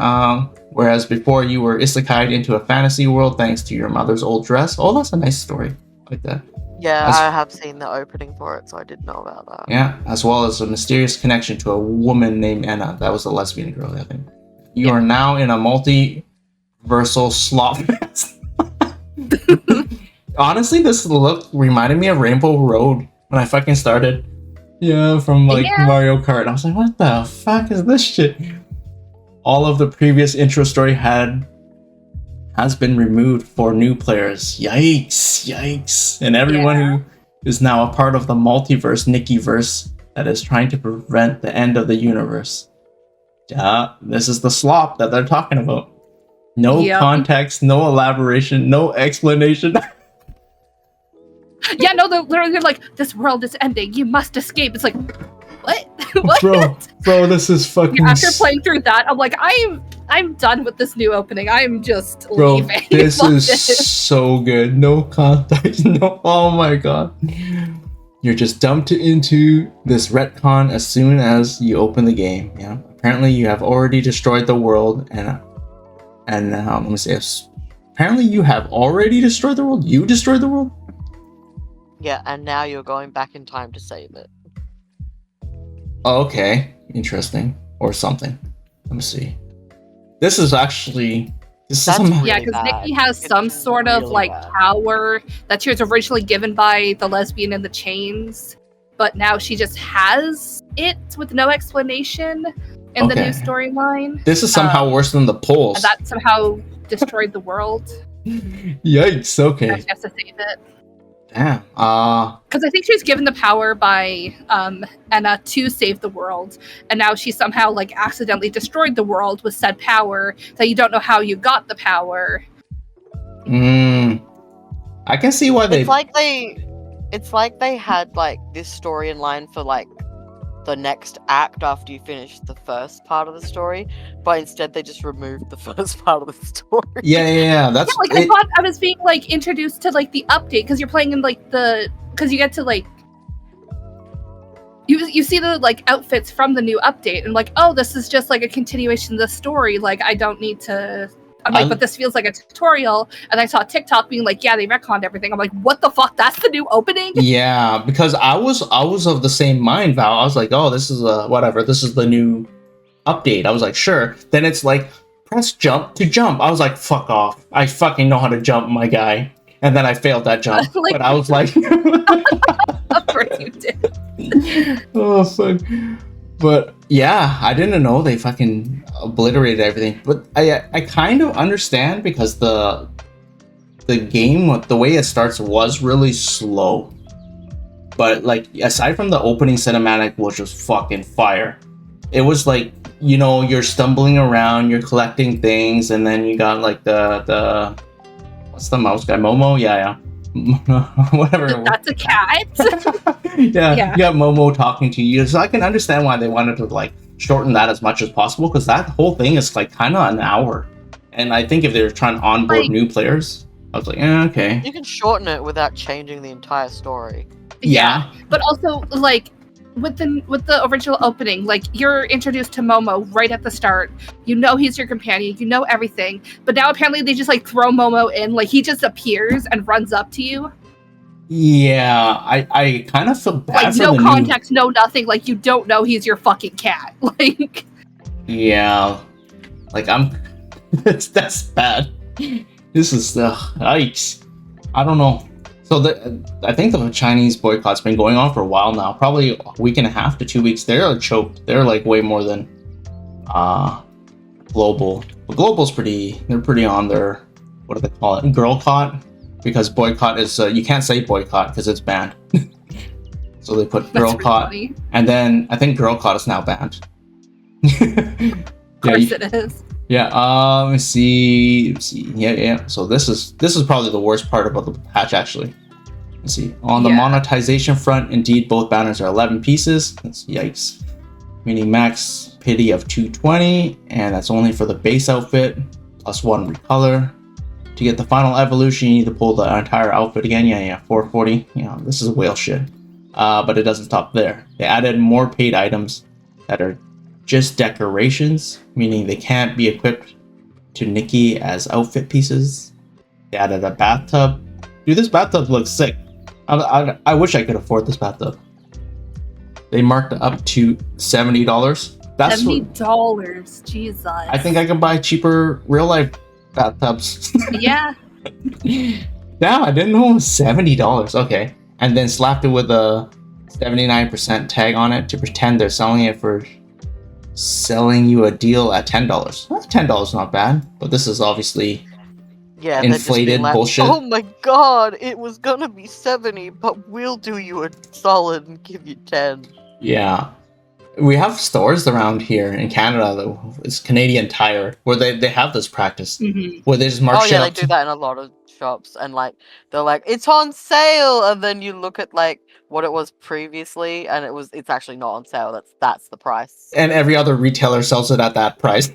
Whereas before you were isekai'd into a fantasy world thanks to your mother's old dress. Oh, that's a nice story. I like that. Yeah, I have seen the opening for it, so I did know about that. Yeah, as well as a mysterious connection to a woman named Anna. That was a lesbian girl, I think. You are now in a multiversal slot fest. Honestly, this look reminded me of Rainbow Road when I fucking started. Yeah, from like Mario Kart. I was like, what the fuck is this shit? All of the previous intro story has been removed for new players. Yikes. And everyone who is now a part of the multiverse, Nikki-verse, that is trying to prevent the end of the universe. Yeah, this is the slop that they're talking about. No context, no elaboration, no explanation. Yeah, no, they're like, this world is ending, you must escape. It's like, what? What? Bro, this is fucking... After playing through that, I'm like, I'm done with this new opening. I'm just leaving. This is so good. No context. No. Oh my god. You're just dumped into this retcon as soon as you open the game. Yeah. Apparently, you have already destroyed the world, and let me say, apparently you have already destroyed the world. You destroyed the world. Yeah, and now you're going back in time to save it. Oh, okay, interesting, or something. Let me see. This is actually yeah, because Nikki has some sort of like power that she was originally given by the lesbian in the chains, but now she just has it with no explanation in the new storyline. This is somehow worse than the polls. And that somehow destroyed the world. Yikes! Okay. She has to save it. Damn. Because I think she was given the power by Anna to save the world, and now she somehow like accidentally destroyed the world with said power that you don't know how you got the power. I can see why they. It's like they had like this story in line for like the next act after you finish the first part of the story, but instead they just removed the first part of the story. Yeah. That's like I thought I was being like introduced to like the update because you're playing in like because you get to like you see the like outfits from the new update and like, oh, this is just like a continuation of the story. Like I don't need to. I'm like, but this feels like a tutorial. And I saw TikTok being like, yeah, they retconned everything. I'm like, what the fuck? That's the new opening? Yeah, because I was of the same mind, Val. I was like, oh, this is whatever. This is the new update. I was like, sure. Then it's like, press jump to jump. I was like, fuck off. I fucking know how to jump, my guy. And then I failed that jump. Like, but I was like... Of course you did. Oh, fuck. But yeah, I didn't know they fucking obliterated everything. But I kind of understand because the game, the way it starts, was really slow. But like, aside from the opening cinematic, which was fucking fire, it was like, you know, you're stumbling around, you're collecting things, and then you got like the what's the mouse guy? Momo? Yeah. Whatever. That's a cat. Yeah. You got Momo talking to you, so I can understand why they wanted to like shorten that as much as possible, because that whole thing is like kind of an hour, and I think if they were trying to onboard new players, I was like, okay. You can shorten it without changing the entire story. Yeah. But also, like, with the original opening, like you're introduced to Momo right at the start. You know he's your companion. You know everything. But now apparently they just like throw Momo in, like he just appears and runs up to you. Yeah, I kind of feel bad Like for no the context, no nothing. Like you don't know he's your fucking cat. Like yeah, like I'm. that's bad. This is the yikes. I don't know. So I think the Chinese boycott's been going on for a while now, probably a week and a half to 2 weeks. They're choked. They're like way more than global. But global's they're pretty on their, what do they call it? Girlcott, because boycott is you can't say boycott because it's banned. So they put girlcott, and then I think girlcott is now banned. Of course it is. Yeah, let me see. Yeah. So this is probably the worst part about the patch, actually. Let's see. On the monetization front, indeed, both banners are 11 pieces. That's yikes. Meaning max pity of 220, and that's only for the base outfit, plus 1 recolor. To get the final evolution, you need to pull the entire outfit again. Yeah, 440. This is whale shit. But it doesn't stop there. They added more paid items that are just decorations, meaning they can't be equipped to Nikki as outfit pieces. They added a bathtub. Dude, this bathtub looks sick. I wish I could afford this bathtub. They marked it up to $70. That's $70. Jesus. I think I can buy cheaper real life bathtubs. Yeah. Yeah, I didn't know it was $70. Okay. And then slapped it with a 79% tag on it to pretend they're selling you a deal at $10. Well, $10 not bad, but this is obviously inflated bullshit. Oh my god, it was gonna be 70, but we'll do you a solid and give you 10. Yeah. We have stores around here in Canada, though. It's Canadian Tire, where they have this practice. Mm-hmm. Where they just mark shit up. They do that in a lot of shops, and like they're like, it's on sale, and then you look at like what it was previously, and it's actually not on sale. That's the price. And every other retailer sells it at that price.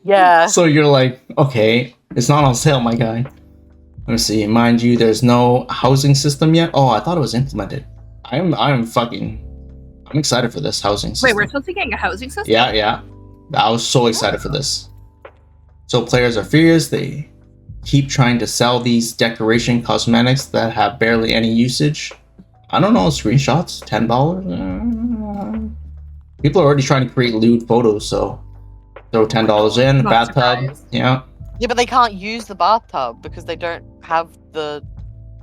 Yeah. So you're like, okay, it's not on sale, my guy. Let me see. Mind you, there's no housing system yet. Oh, I thought it was implemented. I'm excited for this housing system. Wait, we're supposed to be getting a housing system? Yeah. I was so excited for this. So players are furious. They keep trying to sell these decoration cosmetics that have barely any usage. I don't know, screenshots, $10. People are already trying to create lewd photos, so throw $10 in, bathtub. Surprised. Yeah, but they can't use the bathtub because they don't have the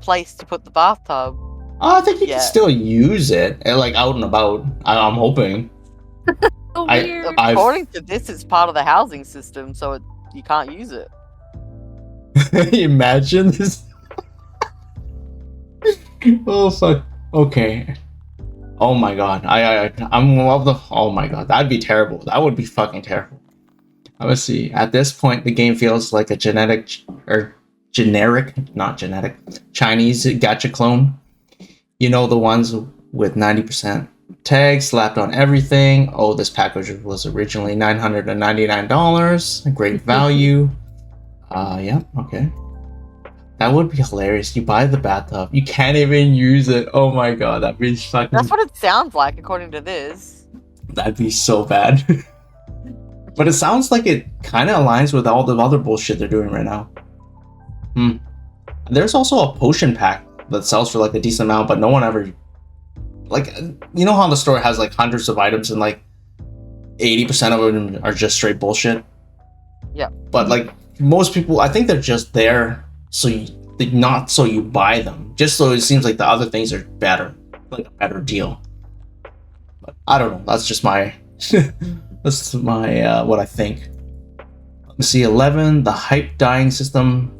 place to put the bathtub. I think you can still use it, like out and about. I'm hoping. According to this, it's part of the housing system, so you can't use it. Imagine this. Oh fuck. Okay. Oh my god. I'm love the. Oh my god. That'd be terrible. That would be fucking terrible. Let's see. At this point, the game feels like a generic Chinese gacha clone. You know, the ones with 90% tags slapped on everything. Oh, this package was originally $999. Great value. Yeah, okay. That would be hilarious. You buy the bathtub, you can't even use it. Oh my god, that'd be fucking... That's what it sounds like, according to this. That'd be so bad. But it sounds like it kind of aligns with all the other bullshit they're doing right now. There's also a potion pack that sells for like a decent amount, but no one ever... Like, you know how the store has like hundreds of items and like 80% of them are just straight bullshit? Yeah. But like, most people, I think they're just there so you buy them, just so it seems like the other things are better, like a better deal. But I don't know. That's just my what I think. Let me see. 11. The hype dyeing system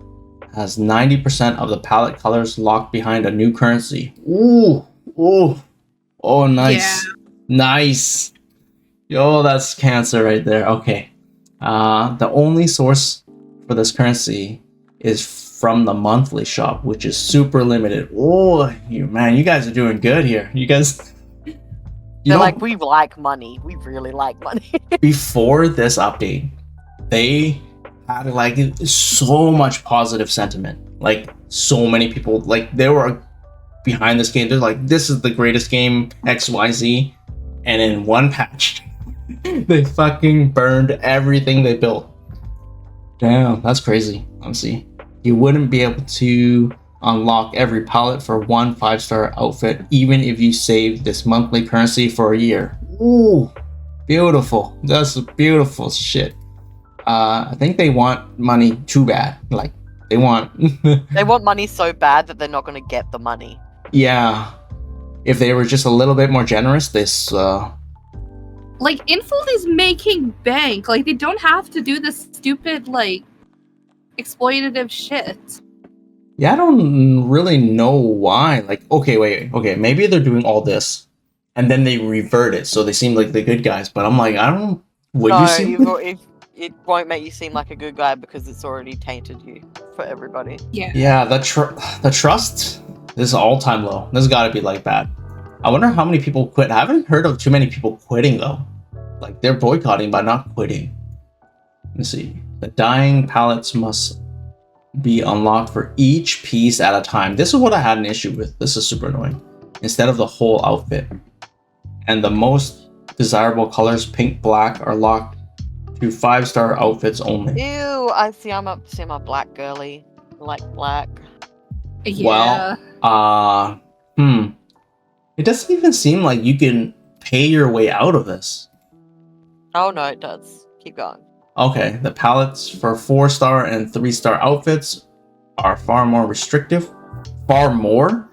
has 90% of the palette colors locked behind a new currency. Oh, nice, nice. Yo, that's cancer right there. Okay. The only source for this currency is from the monthly shop, which is super limited. Oh, you guys are doing good here. You guys, they're like, we like money. We really like money. Before this update, they had like so much positive sentiment. Like so many people, like they were behind this game. They're like, this is the greatest game XYZ, and in one patch, they fucking burned everything they built. Damn, that's crazy. Honestly, you wouldn't be able to unlock every palette for one 5-star outfit, even if you save this monthly currency for a year. Ooh, beautiful. That's beautiful shit. I think they want money too bad. Like, they want They want money so bad that they're not going to get the money. Yeah, if they were just a little bit more generous, this Like, Infold is making bank. Like, they don't have to do this stupid, like, exploitative shit. Yeah, I don't really know why. Like, okay, wait, okay, maybe they're doing all this, and then they revert it, so they seem like the good guys. But I'm like, I don't. Would No, you seem? it won't make you seem like a good guy because it's already tainted you for everybody. Yeah. Yeah, the trust is all time low. This got to be like bad. I wonder how many people quit. I haven't heard of too many people quitting though. Like, they're boycotting but not quitting. Let me see. The dying palettes must be unlocked for each piece at a time. This is what I had an issue with. This is super annoying. Instead of the whole outfit. And the most desirable colors, pink, black, are locked to 5-star outfits only. Ew, I'm a black girly. I like black. Yeah. Well, it doesn't even seem like you can pay your way out of this. Oh no, it does. Keep going. Okay, the palettes for 4-star and 3-star outfits are far more restrictive. Far more?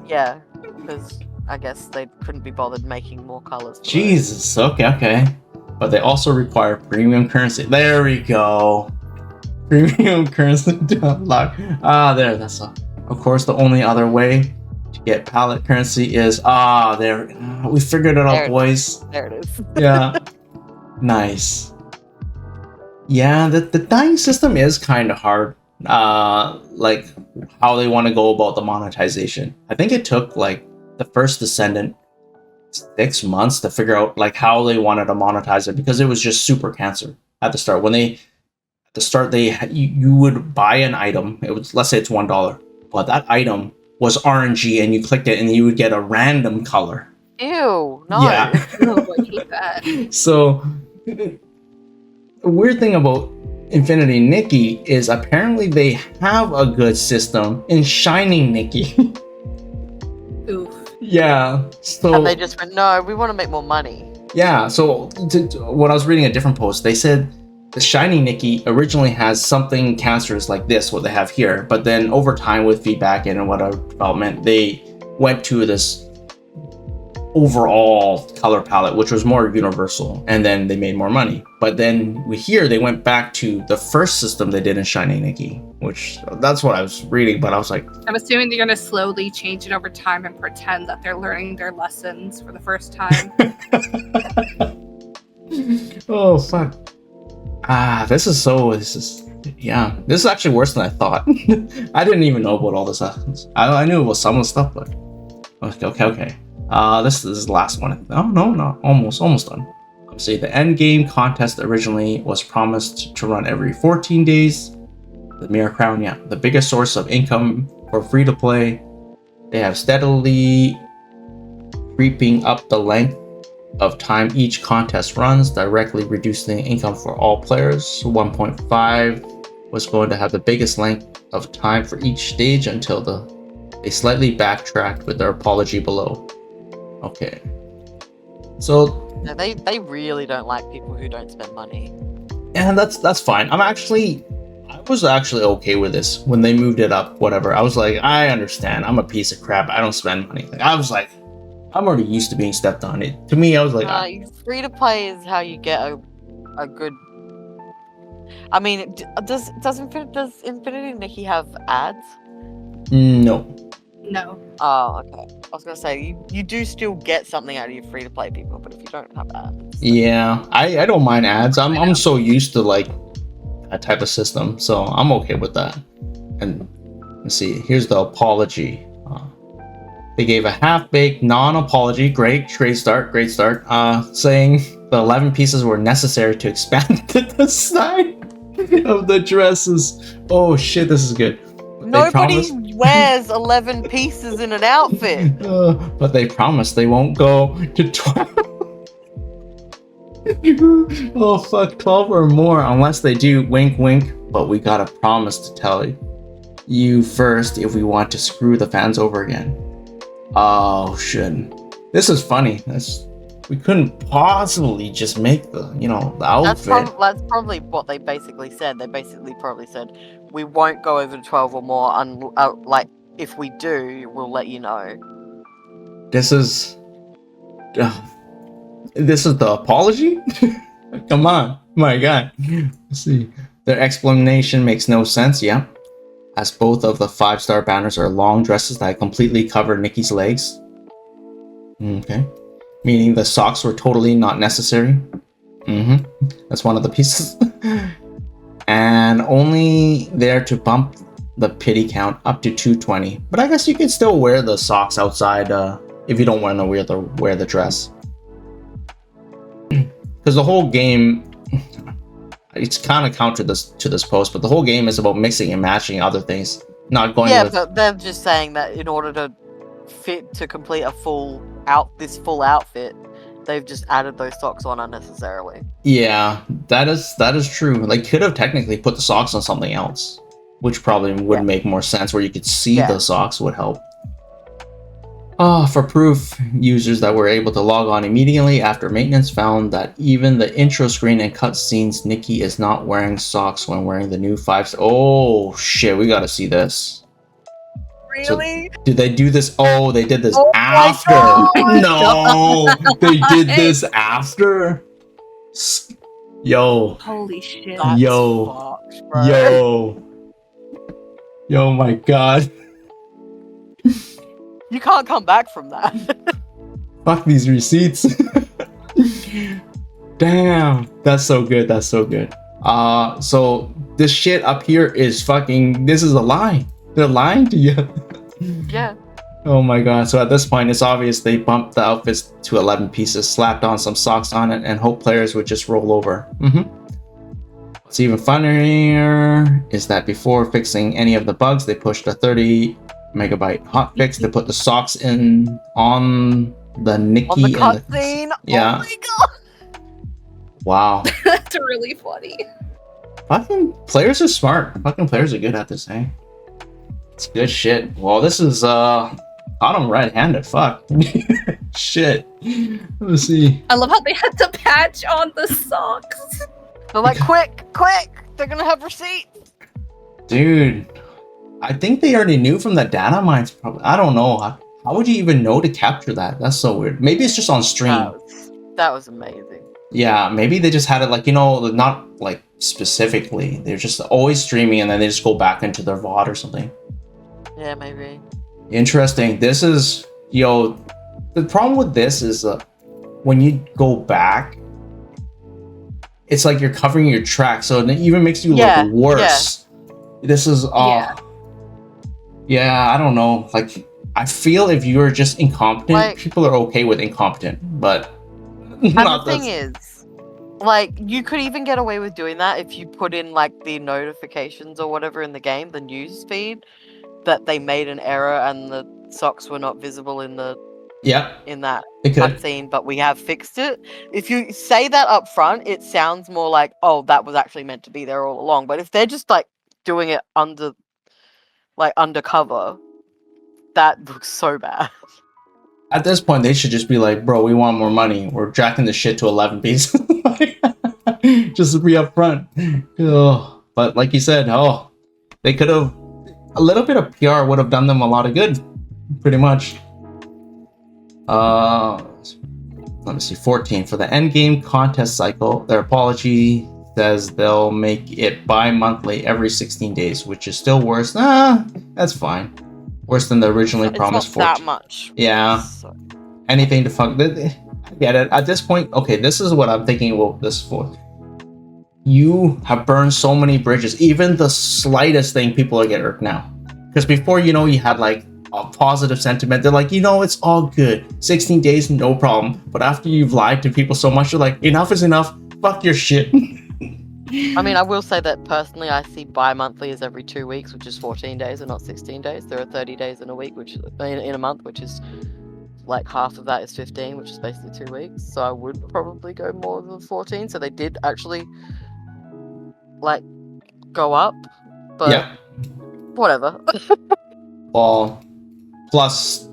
Yeah, because I guess they couldn't be bothered making more colors. Jesus, okay. But they also require premium currency. There we go. Premium currency to unlock. That's of course the only other way to get palette currency is there. We figured it out, boys. There it is. Yeah. Nice. Yeah, the dying system is kind of hard. Like how they want to go about the monetization. I think it took like the first Descendant 6 months to figure out like how they wanted to monetize it, because it was just super cancer at the start. When at the start you would buy an item. It was, let's say it's $1, but that item was RNG, and you clicked it and you would get a random color. Ew, no. Yeah. Oh, I hate that. So the weird thing about Infinity Nikki is apparently they have a good system in Shining Nikki. Oof. Yeah. So And they just went, no, we want to make more money. yeah. So when I was reading a different post, they said the Shining Nikki originally has something cancerous like this, what they have here, but then over time with feedback and whatever development, they went to this overall color palette, which was more universal, and then they made more money. But then they went back to the first system they did in Shining Nikki, which that's what I was reading, but I was like, I'm assuming they're going to slowly change it over time and pretend that they're learning their lessons for the first time. oh fuck. This is actually worse than I thought. I didn't even know about all this. I knew about some of the stuff, but okay. This is the last one. Oh no, almost done. Let's see. The end game contest originally was promised to run every 14 days. The Mirror Crown, yeah, the biggest source of income for free to play. They have steadily creeping up the length of time each contest runs, directly reducing income for all players. 1.5 was going to have the biggest length of time for each stage until they slightly backtracked with their apology below. Okay. So No, they really don't like people who don't spend money. and that's fine. I was actually okay with this when they moved it up, whatever. I was like, I understand. I'm a piece of crap. I don't spend money. Like, I was like, I'm already used to being stepped on. To me, I was like, Free to play is how you get a good. I mean, does Infinity Nikki have ads? no. No. Oh, okay. I was gonna say you do still get something out of your free to play people, but if you don't have ads, Yeah, I don't mind ads. I'm so used to like that type of system, so I'm okay with that. And let's see, here's the apology. They gave a half-baked non-apology. Great start. Saying the 11 pieces were necessary to expand the design of the dresses. Oh shit, this is good. Nobody wears 11 pieces in an outfit. But they promise they won't go to 12. Oh fuck, 12 or more unless they do. Wink wink. But we got a promise to tell you first if we want to screw the fans over again. Oh shit. This is funny. We couldn't possibly just make the outfit. That's probably what they basically said. They basically probably said, we won't go over to 12 or more, like, if we do, we'll let you know. This is the apology? Come on, my god. Let's see. Their explanation makes no sense, yeah. As both of the 5-star banners are long dresses that completely cover Nikki's legs. Okay. Meaning the socks were totally not necessary. That's one of the pieces. And only there to bump the pity count up to 220. But I guess you can still wear the socks outside if you don't want to wear the dress. Because the whole game, it's kind of counter to this post, but the whole game is about mixing and matching other things. Not going with... but they're just saying that in order to complete a full outfit, they've just added those socks on unnecessarily. Yeah, that is true. Like, could have technically put the socks on something else, which probably would make more sense, where you could see the socks would help. For proof, users that were able to log on immediately after maintenance found that even the intro screen and cutscenes, Nikki is not wearing socks when wearing the new 5. Oh shit, we gotta see this. Really? So, did they do this? Oh, they did this after. No, they did this after. Yo. Holy shit. Yo. Fucked, bro. Yo, my god. You can't come back from that. Fuck these receipts. Damn. That's so good. That's so good. So this shit up here is fucking... This is a lie. They're lying to you. Yeah. Oh my god. So at this point, it's obvious they bumped the outfits to 11 pieces, slapped on some socks on it, and hope players would just roll over. What's even funnier is that before fixing any of the bugs, they pushed a 30 megabyte hotfix to put the socks on the Nikki on the cutscene. Yeah. Oh my god. Wow. That's really funny. Fucking players are smart. Fucking players are good at this, eh? It's good shit. Well, this is caught him red-handed. Fuck. Shit. Let's see. I love how they had to patch on the socks. They're like, quick, they're gonna have receipts. Dude, I think they already knew from the data mines. Probably. I don't know. How would you even know to capture that? That's so weird. Maybe it's just on stream. That was amazing. Yeah, maybe they just had it like, not like specifically. They're just always streaming and then they just go back into their VOD or something. Yeah, maybe. Interesting. This is, the problem with this is when you go back, it's like you're covering your track, so it even makes you look worse. This is yeah, I don't know. Like, I feel if you're just incompetent, people are okay with incompetent, but not the thing is, like, you could even get away with doing that if you put in like the notifications or whatever in the game, the news feed, that they made an error and the socks were not visible in the in that cutscene, but we have fixed it. If you say that up front, it sounds more like, oh, that was actually meant to be there all along. But if they're just like doing it undercover, that looks so bad. At this point, they should just be like, bro, we want more money. We're jacking the shit to 11 pieces. Just to be up front. Oh. But like you said, they could have... A little bit of PR would have done them a lot of good. Pretty much. Let me see. 14. For the endgame contest cycle, their apology says they'll make it bi-monthly every 16 days, which is still worse. That's fine. Worse than the originally promised 14. Not that much. Yeah. Anything to fuck. I get it. At this point, okay, this is what I'm thinking about this for. You have burned so many bridges. Even the slightest thing, people are getting irked now. Because before, you had like a positive sentiment. They're like, it's all good. 16 days, no problem. But after you've lied to people so much, you're like, enough is enough. Fuck your shit. I mean, I will say that personally, I see bi-monthly as every 2 weeks, which is 14 days and not 16 days. There are 30 days in a week, which in a month, which is like half of that is 15, which is basically 2 weeks. So I would probably go more than 14. So they did actually like go up, but Yeah. whatever. Well, plus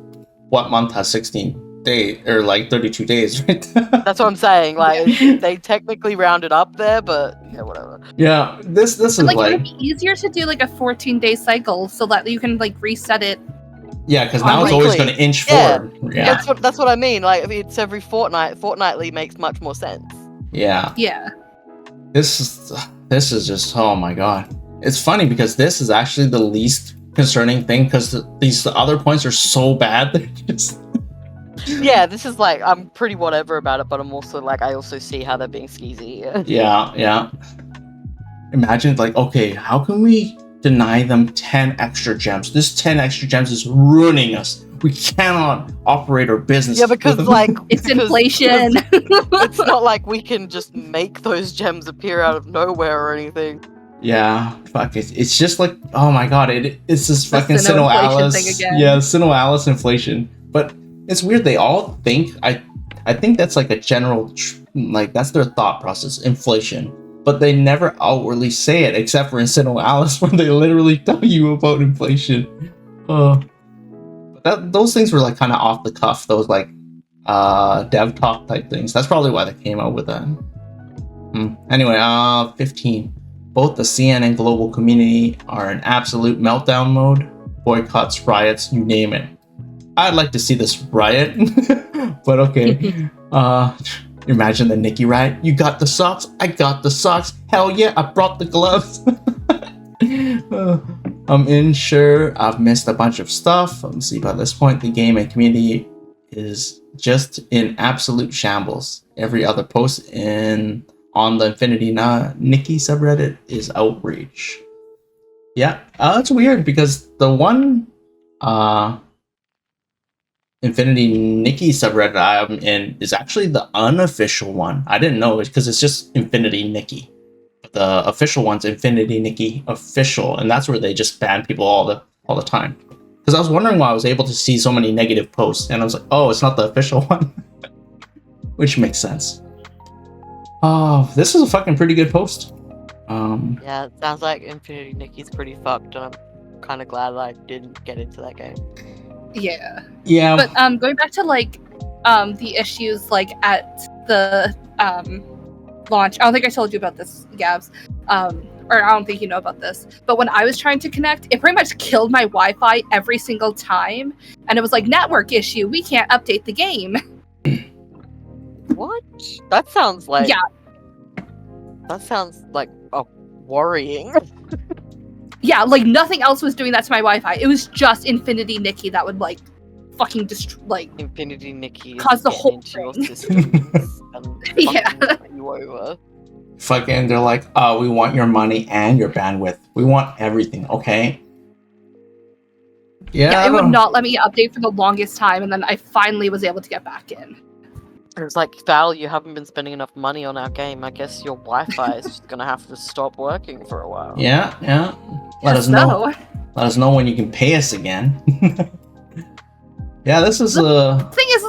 what month has 16 days or like 32 days, right? That's what I'm saying. Like they technically rounded up there, but yeah, whatever. Yeah, this is Like, like it would be easier to do like a 14-day cycle so that you can like reset it. yeah, because now it's always going to inch Yeah. forward. Yeah, That's what I mean. Like if it's every fortnight, fortnightly makes much more sense. yeah. Yeah. This is just, oh my god. It's funny because this is actually the least concerning thing because these other points are so bad. They're just Yeah, this is like I'm pretty whatever about it, but I'm also like I also see how they're being skeezy. yeah. Imagine like, okay, how can we deny them 10 extra gems? This 10 extra gems is ruining us. We cannot operate our business. Yeah, because with them. like It's inflation. it's not like we can just make those gems appear out of nowhere or anything. Yeah, fuck it. It's just like, oh my god, it's this The fucking Sinnoh inflation Sinnoh-Alice. thing again. Yeah, Sinnoh-Alice inflation. But it's weird. They all think I think that's like a general like that's their thought process, inflation. But they never outwardly say it, except for in Sinnoh-Alice, where they literally tell you about inflation. But those things were like kind of off the cuff. Those like dev talk type things. That's probably why they came out with that. Anyway, 15. Both the CN and global community are in absolute meltdown mode. Boycotts, riots, you name it. I'd like to see this riot, but okay. Imagine the Nikki riot. You got the socks, I got the socks. Hell yeah, I brought the gloves. I'm sure I've missed a bunch of stuff. Let me see, by this point, the game and community is just in absolute shambles. Every other post on the Infinity Nikki subreddit is outrage. Yeah, it's weird because the one Infinity Nikki subreddit I'm in is actually the unofficial one. I didn't know it because it's just Infinity Nikki. The official one's Infinity Nikki official, and that's where they just ban people all the time. Because I was wondering why I was able to see so many negative posts, and I was like, oh, it's not the official one, which makes sense. Oh, this is a fucking pretty good post. Yeah, it sounds like Infinity Nikki's pretty fucked, and I'm kind of glad I didn't get into that game. Yeah. Yeah. But going back to like the issues like at the launch, I don't think I told you about this, Gabz. Or I don't think you know about this. But when I was trying to connect, it pretty much killed my Wi-Fi every single time. And it was like, network issue, we can't update the game. What? That sounds like... Yeah. That sounds like worrying. Yeah, like nothing else was doing that to my Wi-Fi. It was just Infinity Nikki that would like fucking Infinity Nikki cause the whole into your thing. systems and Yeah. fucking you over. Fucking, they're like, we want your money and your bandwidth. We want everything, okay? Yeah, It would not let me update for the longest time, and then I finally was able to get back in. It was like, Val, you haven't been spending enough money on our game. I guess your Wi-Fi is just gonna have to stop working for a while. Yeah. Let us know. Let us know when you can pay us again. Yeah, this is The thing is,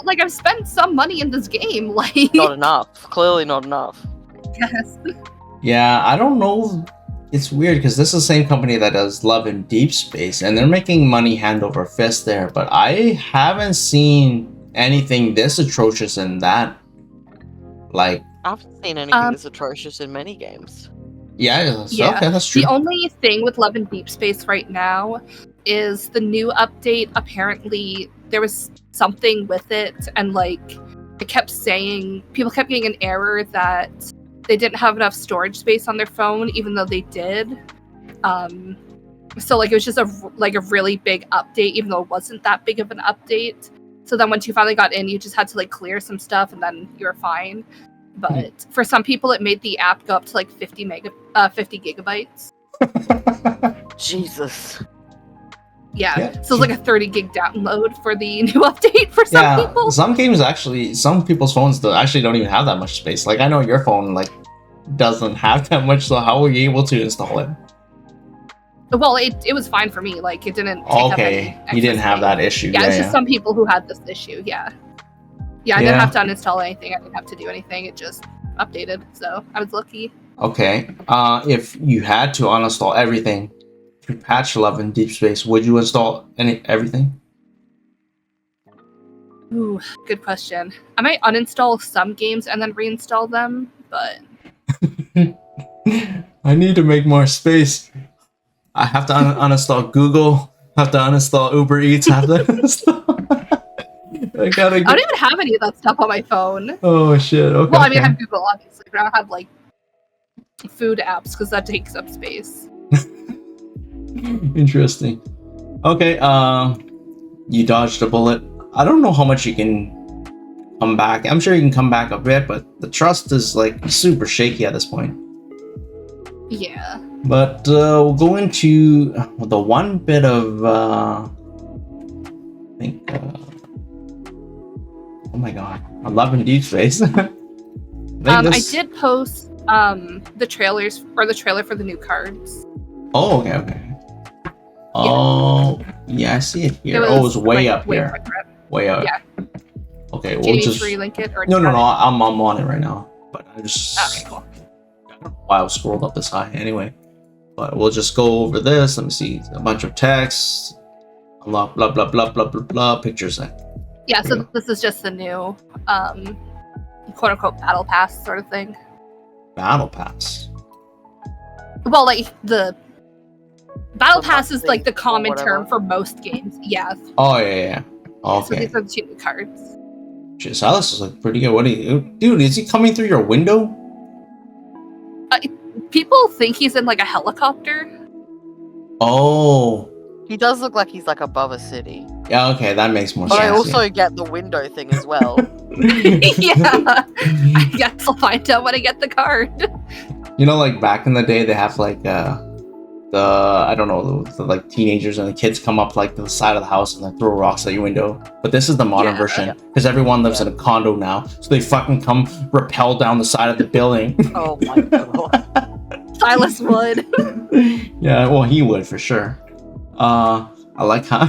like, I've spent some money in this game, like... Not enough. Clearly not enough. Yes. Yeah, I don't know. It's weird because this is the same company that does Love and Deepspace, and they're making money hand over fist there. But I haven't seen anything this atrocious in that. Like, I haven't seen anything this atrocious in many games. Yeah. Yeah. Okay, that's true. The only thing with Love and Deepspace right now is the new update. Apparently, there was something with it, and like it kept saying people kept getting an error that they didn't have enough storage space on their phone, even though they did. So like it was just a really big update, even though it wasn't that big of an update. So then once you finally got in, you just had to like clear some stuff, and then you were fine. But for some people, it made the app go up to like 50 gigabytes. Jesus. Yeah. So it's like a 30 gig download for the new update for some people. Some games actually, some people's phones actually don't even have that much space. Like I know your phone, like doesn't have that much, so how were you able to install it? Well, it was fine for me. Like, it didn't take up any Okay, you didn't have space. that issue. Yeah, it's just some people who had this issue. Yeah, I didn't have to uninstall anything. I didn't have to do anything. It just updated, so I was lucky. Okay. If you had to uninstall everything to patch 11 Deepspace, would you install everything? Ooh, good question. I might uninstall some games and then reinstall them, but I need to make more space. I have to uninstall Google. Have to uninstall Uber Eats. Have to uninstall. I don't even have any of that stuff on my phone. Oh shit! Okay. Well, I mean, I have Google obviously, but I don't have like food apps because that takes up space. Interesting. Okay. You dodged a bullet. I don't know how much you can come back. I'm sure you can come back a bit, but the trust is like super shaky at this point. Yeah. But we'll go into the one bit of I think oh my god, 11 Deepspace. I did post the trailers or the trailer for the new cards. Oh, okay. Oh, yeah, I see it here. It's way up here. Way up. Yeah. Okay, we'll just relink it or no. I'm on it right now. But I just okay, cool. I don't know why I was scrolled up this high anyway. But we'll just go over this. Let me see a bunch of text. Blah blah blah blah blah blah blah pictures. Yeah, so this is just the new quote unquote battle pass sort of thing. Battle pass. Well, like the battle pass is like the common term for most games. Yeah. Oh yeah. Okay. So these are the two new cards. Shit, Silas is like pretty good. What are you, dude? Is he coming through your window? People think he's in like a helicopter. Oh. He does look like he's like above a city. Yeah, okay, that makes more sense. But I also get the window thing as well. Yeah. I guess I'll find out when I get the card. You know, like back in the day, they have like I don't know, the like teenagers and the kids come up like to the side of the house and they throw rocks at your window. But this is the modern version because everyone lives in a condo now, so they fucking come rappel down the side of the building. Oh my god. Silas would. Yeah, well, he would for sure. I like how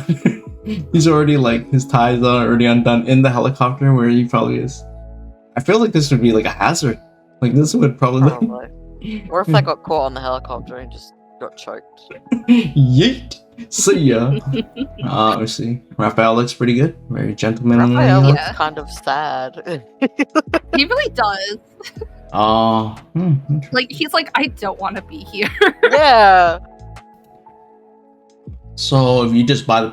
he's already like his ties are already undone in the helicopter where he probably is. I feel like this would be like a hazard. Like this would probably. Or if I got caught on the helicopter and just got choked. Yeet. See ya. Let's see. Raphael looks pretty good. Very gentlemanly. Raphael looks kind of sad. He really does. Like he's like, I don't want to be here. Yeah. So if you just buy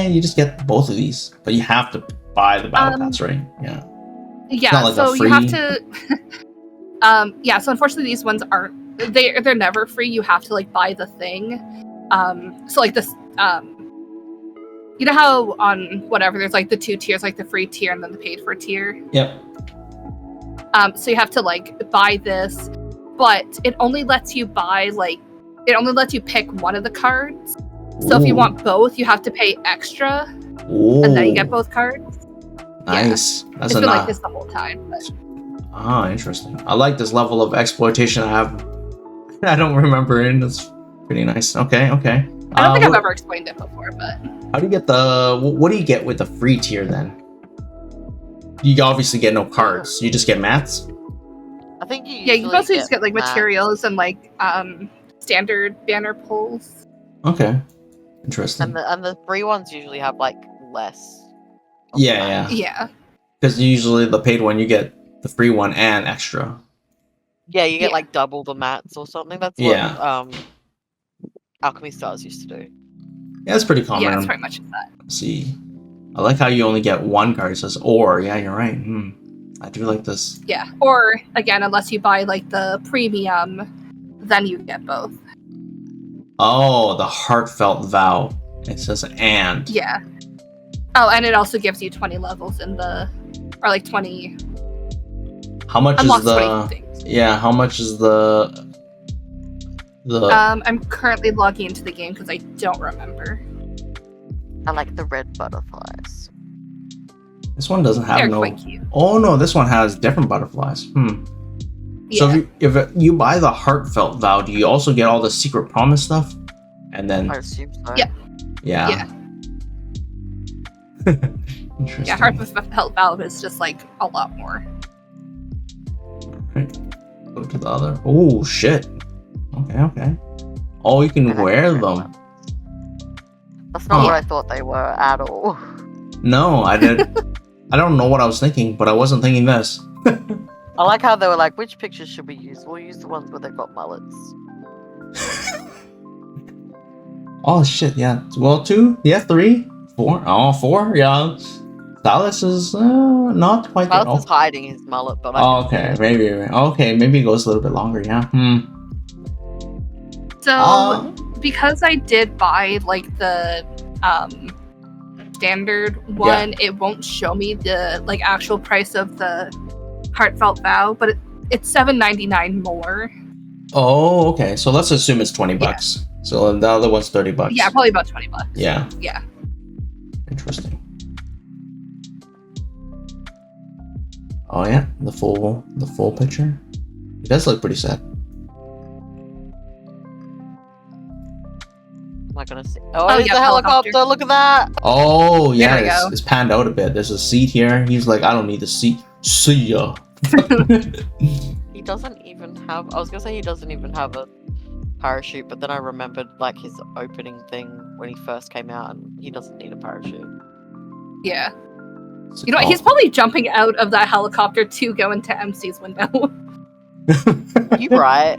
you just get both of these, but you have to buy the battle pass, right? Yeah. Yeah. Like so you have to. Yeah. So unfortunately, these ones aren't. They're never free. You have to like buy the thing. So like this. You know how on whatever there's like the two tiers, like the free tier and then the paid for tier. Yep. So you have to like buy this, but it only lets you buy pick one of the cards. So if you want both, you have to pay extra, and then you get both cards. Nice. Yeah. It's been like this the whole time. But... interesting. I like this level of exploitation I don't remember in. That's pretty nice. Okay. I don't think I've ever explained it before, but... How do you get what do you get with the free tier then? You obviously get no cards. You just get mats? I think you mostly just get like materials and like standard banner pulls. Okay. Interesting. And the free ones usually have like less. Yeah. Because usually the paid one you get the free one and extra. Yeah, you get like double the mats or something. That's what Alchemy Stars used to do. Yeah, that's pretty common. Yeah, it's pretty much that. Let's see. I like how you only get one card. It says or. Yeah, you're right. I do like this. Yeah. Or again, unless you buy like the premium, then you get both. Oh, the heartfelt vow. It says and. Yeah. Oh, and it also gives you 20 levels in the, or like 20. How much is the? Yeah, how much is the? I'm currently logging into the game because I don't remember. I like the red butterflies. This one doesn't have They're quite cute. Oh no, this one has different butterflies. So Yeah. if you buy the heartfelt vow, do you also get all the secret promise stuff? And then I assume so. Yeah. yeah. Interesting. Yeah, Heartfelt Valve is just like a lot more. Right. Go to the other. Oh shit. Okay. Oh, you can And I wear can wear them. That's not Huh. what I thought they were at all. No, I didn't. I don't know what I was thinking, but I wasn't thinking this. I like how they were like, which pictures should we use? We'll use the ones where they've got mullets. Oh shit, yeah. Well, 2, yeah, 3, 4. Oh, 4, yeah. Silas is not quite there. Silas is hiding his mullet, but I Oh, can okay, see maybe. Okay, maybe it goes a little bit longer, yeah. So because I did buy like the standard one, it won't show me the like actual price of the Heartfelt Vow, but it's $7.99 more. Oh, okay. So let's assume it's $20. Yeah. So the other one's $30. Yeah, probably about $20. Yeah. Yeah. Interesting. Oh yeah, the full picture. It does look pretty sad. Am I gonna see? Oh, Oh, it's yeah, a helicopter. helicopter. Look at that. Oh yeah, There we go. it's panned out a bit. There's a seat here. He's like, I don't need the seat. See ya. He doesn't even have. I was gonna say he doesn't even have a parachute, but then I remembered like his opening thing when he first came out, and he doesn't need a parachute. Yeah. You know what? He's probably jumping out of that helicopter to go into MC's window. You right?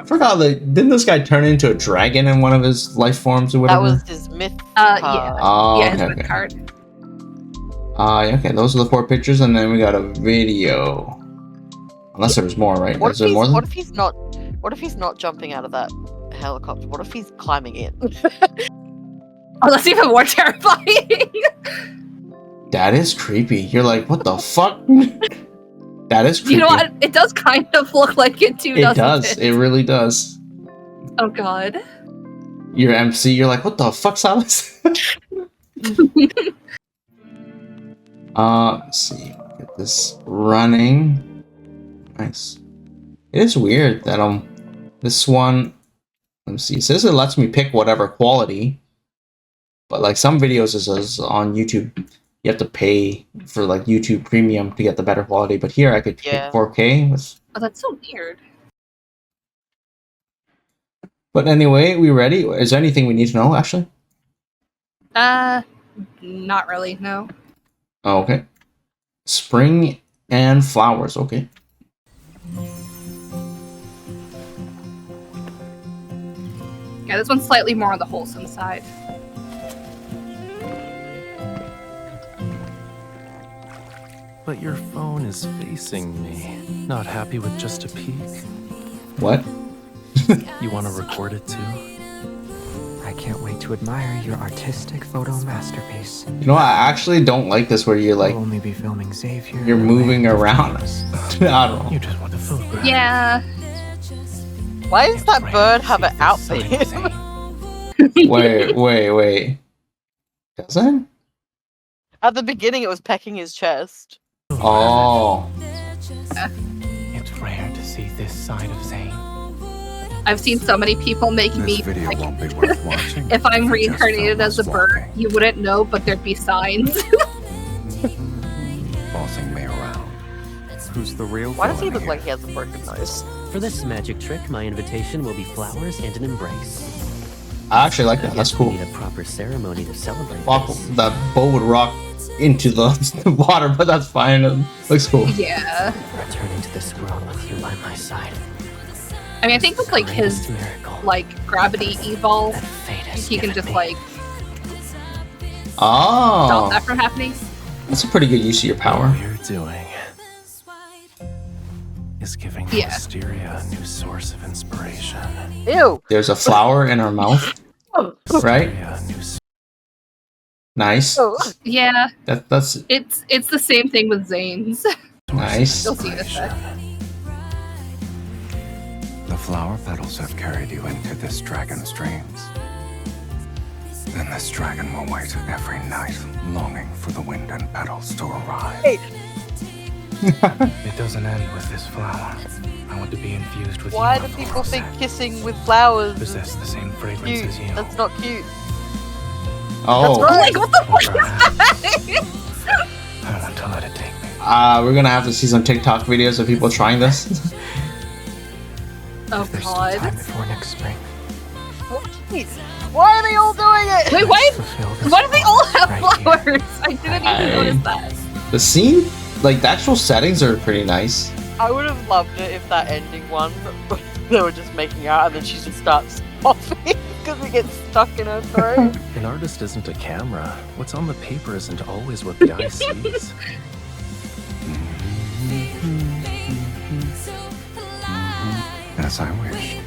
I forgot that. Didn't this guy turn into a dragon in one of his life forms or That whatever? was his myth. Yeah. Oh, Yeah, okay, his okay. red card. Okay, those are the 4 pictures, and then we got a video. Unless there was more, right? What Is if there more? what if he's not? What if he's not jumping out of that helicopter? What if he's climbing in? Oh, that's even more terrifying. That is creepy. You're like, what the fuck? That is creepy. You know what? It does kind of look like it too, It doesn't does. It really does. Oh god. You're MC. You're like, what the fuck, Silas? Let's see. Get this running. Nice. It is weird that this one. Let me see. It says it lets me pick whatever quality, but like some videos it says on YouTube you have to pay for like YouTube Premium to get the better quality. But here I could pick 4K with. Oh, that's so weird. But anyway, we ready? Is there anything we need to know, Ashley? Not really, no. Oh, okay. Spring and flowers, okay. Yeah, this one's slightly more on the wholesome side. But your phone is facing me. Not happy with just a peek? What? You want to record it too? I can't wait to admire your artistic photo masterpiece. You know, I actually don't like this where you're like, I'll only be filming Xavier. you're moving around. I don't know. You just want to photograph. Yeah. Why does that bird have an outfit? Wait. Does it? At the beginning, it was pecking his chest. Oh. It's rare to see this side of Zane. I've seen so many people make This me video like, won't be worth watching. if I'm Just reincarnated film as a us bird, walking, you wouldn't know, but there'd be signs. bossing me around. Who's the real Why does he villain look here? like he has a broken nose? For this magic trick, my invitation will be flowers and an embrace. I actually like that. I That's guess we cool. need a proper ceremony to celebrate Rock, this. that bow would rock into the water, but that's fine. It looks cool. Yeah. Returning to this world with you by my side. I mean, I think with like his Greatest miracle like gravity evolve, that fate has he can given just me. like stop that Oh, from happening. that's a pretty good use of your All power. you're doing is giving Yeah. Mysteria a new source of inspiration. Ew. There's a flower in her mouth, right? Mysteria, a new Nice. Oh. Yeah, That's it's the same thing with Zane's. nice. You'll see in a sec. The flower petals have carried you into this dragon's dreams. Then this dragon will wait every night, longing for the wind and petals to arrive. Hey. It doesn't end with this flower. I want to be infused with Why your do people think scent. kissing with flowers is Possess the same fragrance cute? as you. That's not cute. Oh, That's right. Like, what the fuck is Perhaps that? I want to let it take me. we're gonna have to see some TikTok videos of people trying this. Oh There's still god. time before next spring. Why are they all doing it? Wait, why? Fulfill this Why do they all have right here. flowers? I didn't I- even notice that. The scene, like the actual settings are pretty nice. I would have loved it if that ending one, they were just making out and then she just starts coughing because it gets stuck in her throat. An artist isn't a camera. What's on the paper isn't always what the eye sees. As I wish.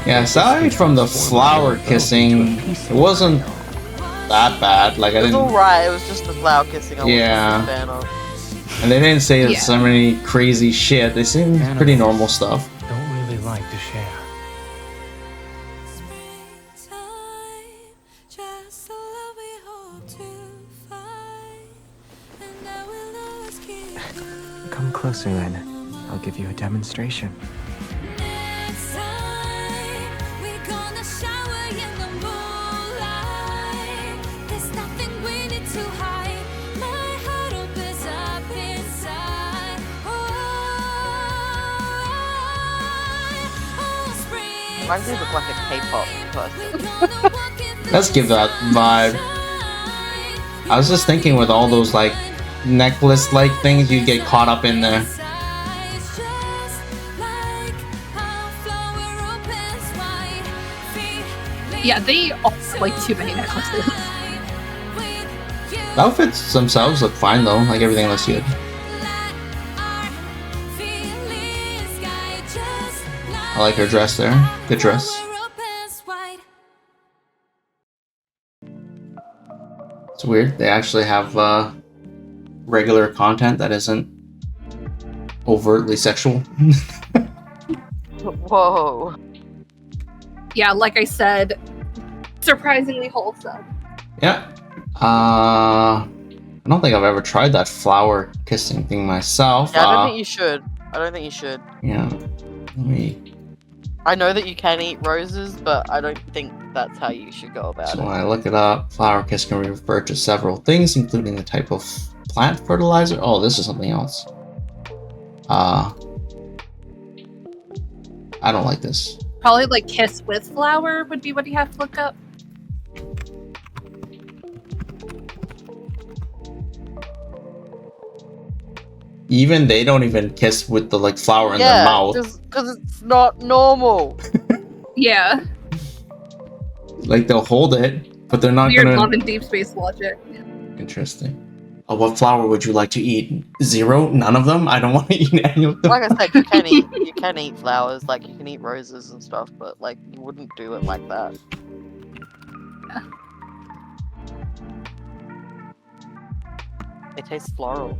Yeah, aside from the flower kissing, it wasn't that bad. Like I It was didn't, alright, it was just the flower kissing I Yeah. wasn't a fan of. and they didn't say Yeah. so many crazy shit. They seemed pretty normal stuff. Don't really like to share. Come closer then. I'll give you a demonstration. Why does he look like a K-pop person? Let's give that vibe. I was just thinking with all those like necklace-like things, you get caught up in there. Yeah, they all have, like too many necklaces. The outfits themselves look fine though. Like everything looks good. I like her dress there. Good dress. It's weird. They actually have regular content that isn't overtly sexual. Whoa. Yeah, like I said, surprisingly wholesome. Yeah. I don't think I've ever tried that flower kissing thing myself. Yeah, I don't think you should. I don't think you should. Yeah. Let me. I know that you can eat roses, but I don't think that's how you should go about So it. when I look it up, flower kiss can refer to several things, including the type of plant fertilizer. Oh, this is something else. I don't like this. Probably like kiss with flower would be what you have to look up. Even they don't even kiss with the like flower in their mouth. because it's not normal. Yeah, Like they'll hold it, but they're not weird gonna. love and deep space logic. Interesting. Oh, what flower would you like to eat? Zero? None of them? I don't want to eat any of them. Like I said, you can eat flowers, like you can eat roses and stuff, but like you wouldn't do it like that. It tastes floral.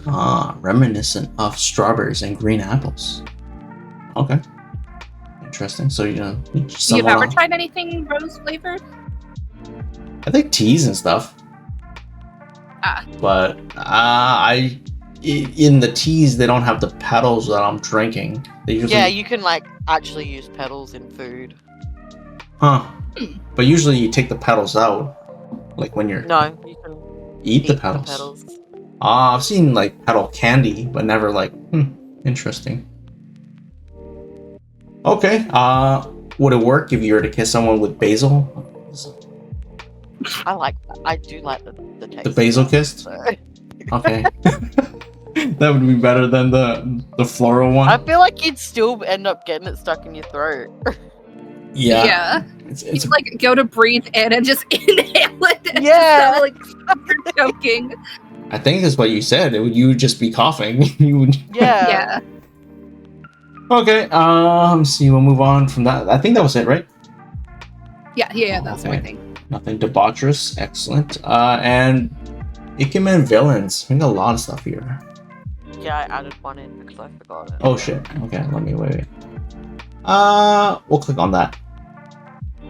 Ah, reminiscent of strawberries and green apples. Okay. Interesting. So you know, You've ever tried anything rose flavored? I think teas and stuff. Ah. But in the teas they don't have the petals that I'm drinking. They usually Yeah, you can like actually use petals in food. Huh. But usually you take the petals out. Like when you're No, you can eat the petals. I've seen like petal candy, but never like interesting. Okay. Would it work if you were to kiss someone with basil? I like that. I do like the taste. The basil of that, kiss? so. Okay. That would be better than the floral one. I feel like you'd still end up getting it stuck in your throat. Yeah. It's You like go to breathe in and just inhale it. And Yeah. just, like you're choking. I think that's what you said. You would just be coughing. You would. Yeah. Yeah. Okay. Let's see. We'll move on from that. I think that was it, right? Yeah, that's Okay. everything. Nothing debaucherous. Excellent. And Ikemen Villains. We got a lot of stuff here. Yeah, I added one in because I forgot it. Oh shit. Okay. Let me wait. We'll click on that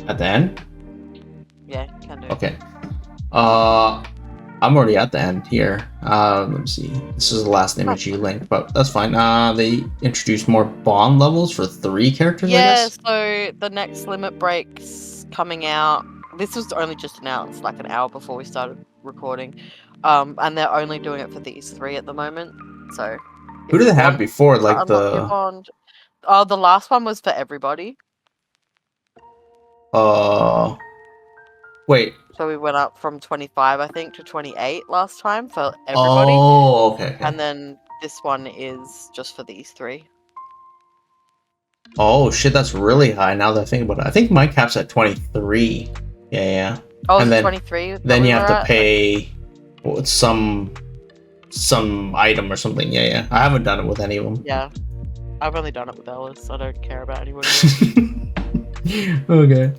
at the end. Yeah, can do. Okay. I'm already at the end here. Let me see. This is the last image you linked, but that's fine. They introduced more bond levels for 3 characters, I Yeah, guess. so the next limit break's coming out. This was only just announced like an hour before we started recording. And they're only doing it for these 3 at the moment. So Who did they have before? Like unlock your bond. Oh, the last one was for everybody. Wait. So we went up from 25, I think, to 28 last time for everybody. Oh, okay. And then this one is just for these 3. Oh shit, that's really high now that I think about it. I think my cap's at 23. Yeah. Oh, and is it then 23? Then you have to pay some item or something. Yeah. I haven't done it with any of them. Yeah. I've only done it with Ellis. I don't care about anyone else. Okay.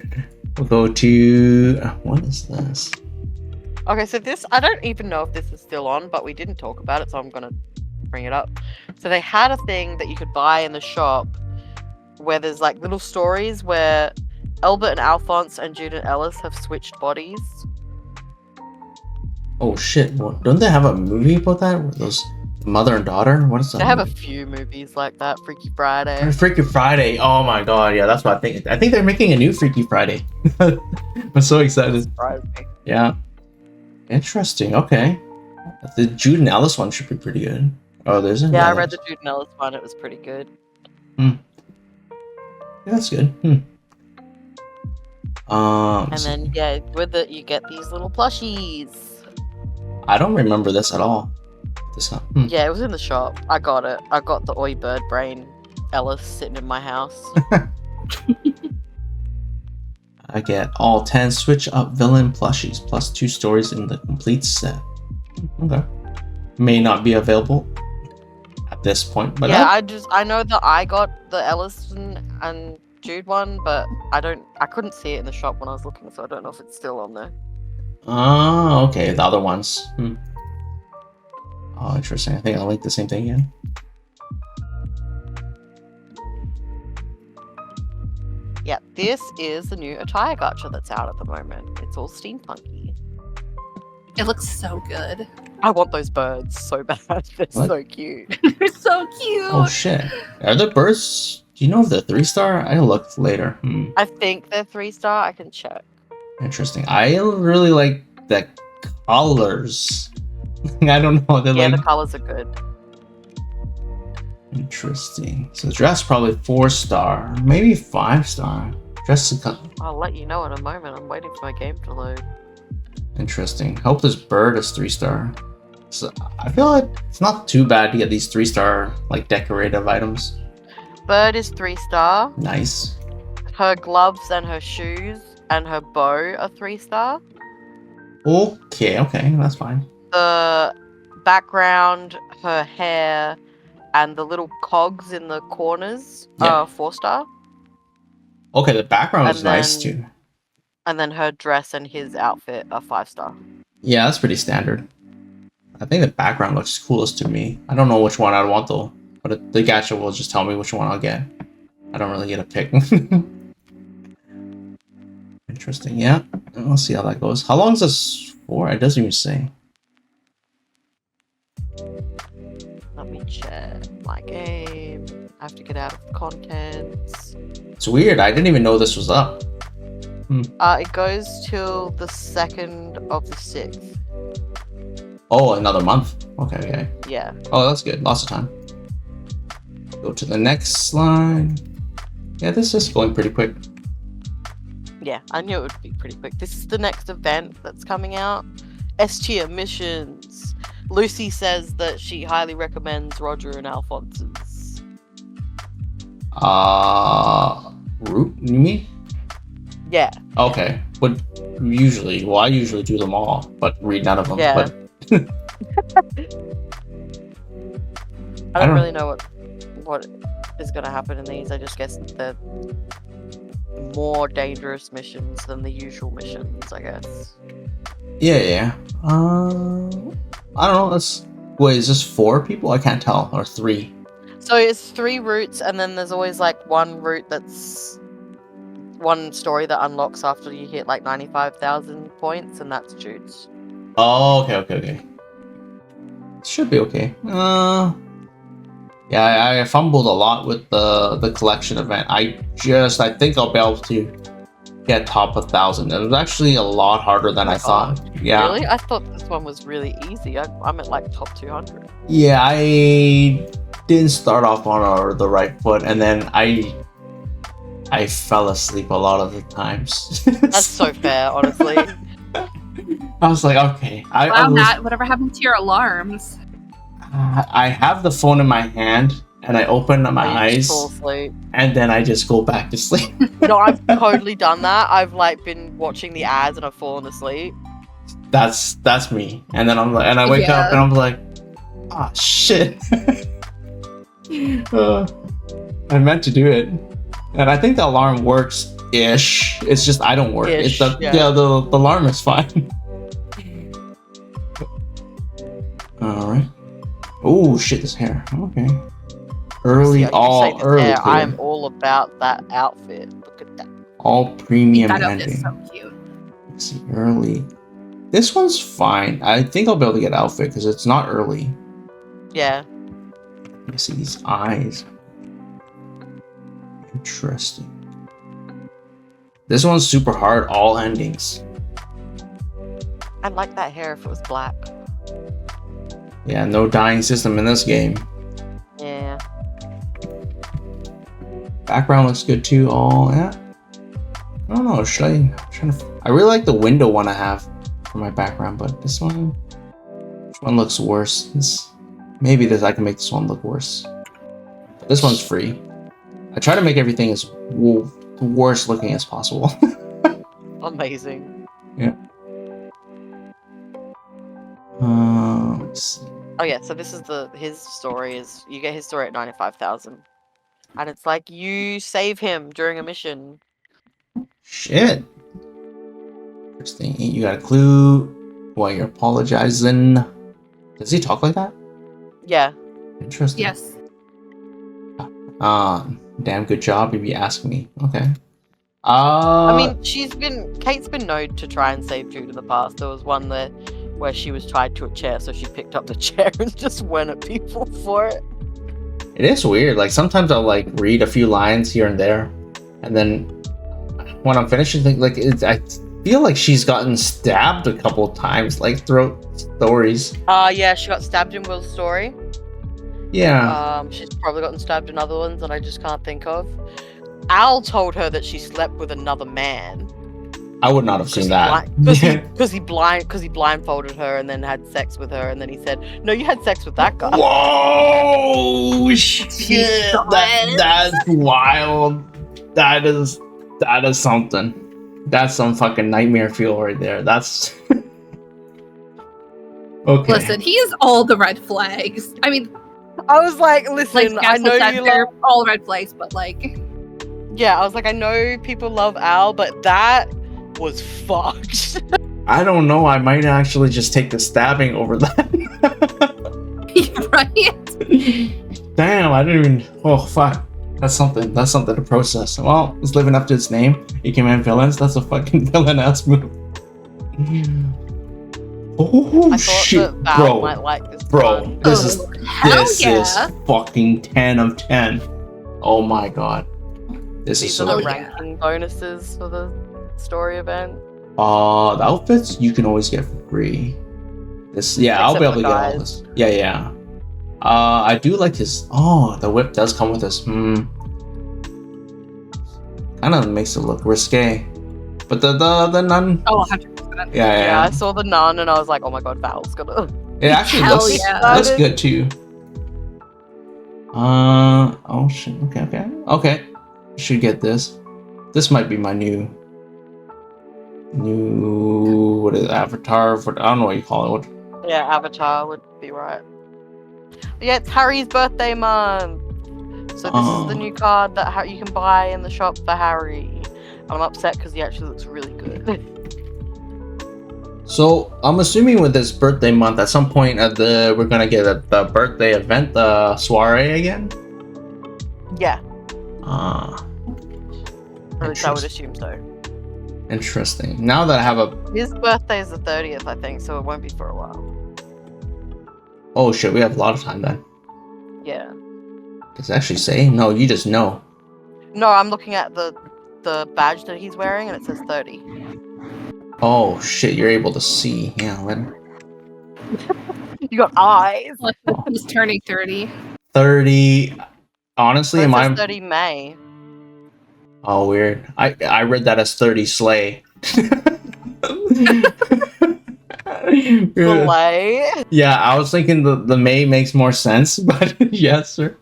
We'll go to... What is this? Okay, so this, I don't even know if this is still on, but we didn't talk about it, so I'm going to bring it up. So they had a thing that you could buy in the shop where there's like little stories where Albert and Alphonse and Jude and Ellis have switched bodies. Oh shit, don't they have a movie about that? Where those mother and daughter? What is that? They have a few movies like that. Freaky Friday. Freaky Friday. Oh my god, yeah, that's what I think. I think they're making a new Freaky Friday. I'm so excited. Surprised me. Yeah. Interesting, okay. The Jude and Ellis one should be pretty good. Oh, there's another. Yeah, I read the Jude and Ellis one. It was pretty good. Yeah, that's good. And then, yeah, with it, you get these little plushies. I don't remember this at all. Yeah, it was in the shop. I got it. I got the Oi Bird Brain Ellis sitting in my house. I get all 10 switch up villain plushies plus 2 stories in the complete set. Okay. May not be available at this point, but yeah, I know that I got the Ellis and Jude one, but I couldn't see it in the shop when I was looking, so I don't know if it's still on there. Oh, okay, the other ones. Oh, interesting. I think I'll link the same thing again. Yeah, this is the new attire gacha that's out at the moment. It's all steampunky. It looks so good. I want those birds so bad. They're What? so cute. They're so cute. Oh shit. Are the birds... Do you know if they're 3-star? I looked later. I think they're 3-star. I can check. Interesting. I really like the colors. I don't know. They're Yeah, like... the colors are good. Interesting. So the dress probably 4-star, maybe 5-star. Dress is I'll let you know in a moment. I'm waiting for my game to load. interesting. Hope this bird is 3-star. So I feel like it's not too bad to get these 3-star like decorative items. Bird is 3-star. Nice. Her gloves and her shoes and her bow are 3-star. Okay, that's fine. The background, her hair, and the little cogs in the corners are 4-star. Okay, the background And is nice then- too. And then her dress and his outfit are 5-star. Yeah, that's pretty standard. I think the background looks coolest to me. I don't know which one I'd want though, but the gacha will just tell me which one I'll get. I don't really get a pick. Interesting, yeah. We'll see how that goes. How long is this for? It doesn't even say. Let me check my game. I have to get out of the contents. It's weird. I didn't even know this was up. It goes till the 2nd of the 6th. Oh, another month. Okay. Yeah. Oh, that's good. Lots of time. Go to the next slide. Yeah, this is going pretty quick. Yeah, I knew it would be pretty quick. This is the next event that's coming out. S-tier missions. Lucy says that she highly recommends Roger and Alphonse's. Root, you mean? Yeah. Okay, but usually, I usually do them all, but read none of them. Yeah. But I don't really know what is going to happen in these. I just guess they're more dangerous missions than the usual missions, I guess. yeah. I don't know. Wait, is this 4 people? I can't tell. Or 3? So it's 3 routes, and then there's always like one route that's one story that unlocks after you hit like 95,000 points, and that's Jude's. Oh, okay. Should be okay. Yeah, I fumbled a lot with the collection event. I think I'll be able to get top 1,000. It was actually a lot harder than I thought. Yeah. Really? I thought this one was really easy. I'm at like top 200. Yeah, I didn't start off on the right foot, and then I fell asleep a lot of the times. That's so fair, honestly. I was like, okay. Matt, whatever happened to your alarms? I have the phone in my hand, and I open my eyes, fall asleep. and then I just go back to sleep. No, I've totally done that. I've like been watching the ads and I've fallen asleep. That's me. And then I wake up and I'm like, oh shit. I meant to do it, and I think the alarm works ish. It's just I don't work. The alarm is fine. All right. Oh shit, this hair. Okay. Early Hair. clear. I'm all about that outfit. Look at that. All premium That ending. outfit's so cute. Let's see, early. This one's fine. I think I'll be able to get outfit because it's not early. Yeah. Let me see these eyes. Interesting. This one's super hard. All endings. I'd like that hair if it was black. Yeah, no dyeing system in this game. Yeah. Background looks good too. Oh yeah. I don't know. I really like the window one I have for my background, but this one looks worse. I can make this one look worse. This one's free. I try to make everything as worst looking as possible. Amazing. Yeah. Let's see. Oh yeah, so this is his story is you get his story at 95,000. And it's like you save him during a mission. Shit. First thing, you got a clue while you're apologizing. Does he talk like that? Yeah. Interesting. Yes. Damn good job if you ask me. Okay. I mean, Kate's been known to try and save Jude in the past. There was one where she was tied to a chair, so she picked up the chair and just went at people for it. It is weird. Like sometimes I'll like read a few lines here and there, and then when I'm finished, I feel like she's gotten stabbed a couple of times, like throughout stories. Yeah, she got stabbed in Will's story. Yeah. She's probably gotten stabbed in other ones that I just can't think of. Al told her that she slept with another man. I would not have seen that. Because he blindfolded her and then had sex with her, and then he said, "No, you had sex with that guy." Whoa! Shit! That's wild. That is something. That's some fucking nightmare fuel right there. That's okay. Listen, he is all the red flags. I mean, I was like, listen, I know you they're love all red flags, but like, yeah, I was like, I know people love Al, but that was fucked. I don't know. I might actually just take the stabbing over that. right? Damn, I didn't even. Oh fuck. That's something to process. Well, it's living up to its name. Ikemen Villains. That's a fucking villain ass move. Oh shit, that Val might like this one. This is fucking 10 of 10. Oh my god. These are the ranking bonuses for the story event. The outfits you can always get for free. I'll be able to get all this. Yeah. I do like his. Oh, the whip does come with this. Kind of makes it look risque. But the nun. Oh, 100%. Yeah. I saw the nun and I was like, oh my god, Val's gonna. It actually looks good too. Oh shit. Okay. Should get this. This might be my new what is it, avatar? I don't know what you call it. Yeah, avatar would be right. Yeah, it's Harry's birthday month. So this is the new card that you can buy in the shop for Harry. I'm upset because he actually looks really good. So I'm assuming with this birthday month, at some point we're gonna get the birthday event, the soiree again. Yeah, Ah, or at least I would assume so. interesting. Now that I have a... His birthday is the 30th, I think, so it won't be for a while. Oh shit, we have a lot of time then. Yeah. Does it actually say? No, you just know. No, I'm looking at the badge that he's wearing, and it says 30. Oh shit, you're able to see. Yeah, later. You got eyes. He's turning 30. 30. Honestly, It am says I... 30 May. Oh, weird. I read that as 30 Slay. Delay. Yeah, I was thinking the May makes more sense, but yes, sir.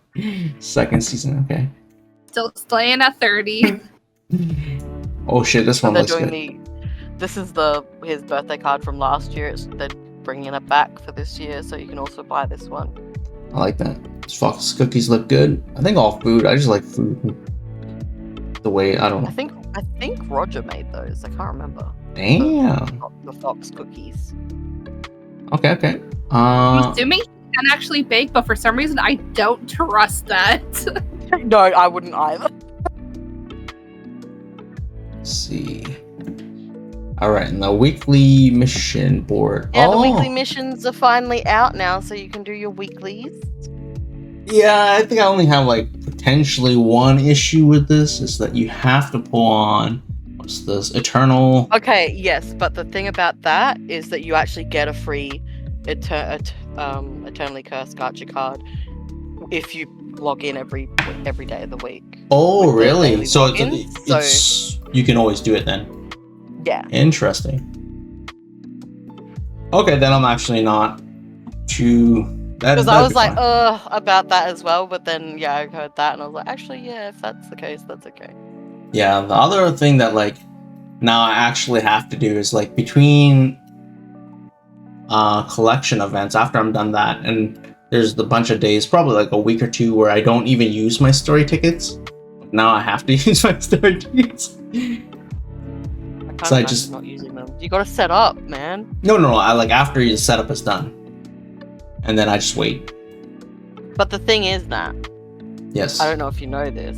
Second season, okay. Still staying at 30. Oh shit, this one They're looks doing good. This is his birthday card from last year. They're bringing it back for this year, so you can also buy this one. I like that. These Fox cookies look good. I think all food. I just like food. The way, I don't know. I think Roger made those. I can't remember. Damn. The Fox cookies. Okay. I'm assuming he can actually bake, but for some reason I don't trust that. No, I wouldn't either. Let's see. Alright, and the weekly mission board. Yeah, the weekly missions are finally out now, so you can do your weeklies. Yeah, I think I only have like potentially one issue with this, is that you have to pull on, what's this, Eternal. Okay, yes, but the thing about that is that you actually get a free Eternally Cursed Gacha card if you log in every day of the week. Oh, with the really? daily So logins, it's you can always do it then. Yeah. Interesting. Okay, then I'm actually not too... Because I was like, about that as well, but then, yeah, I heard that, and I was like, actually, yeah, if that's the case, that's okay. Yeah, the other thing that, like, now I actually have to do is, like, between collection events, after I'm done that, and there's the bunch of days, probably like a week or two, where I don't even use my story tickets. Now I have to use my story tickets. So I just not using them. You gotta set up, man. No, I like after the setup is done, and then I just wait. But the thing is, Nat. Yes. I don't know if you know this.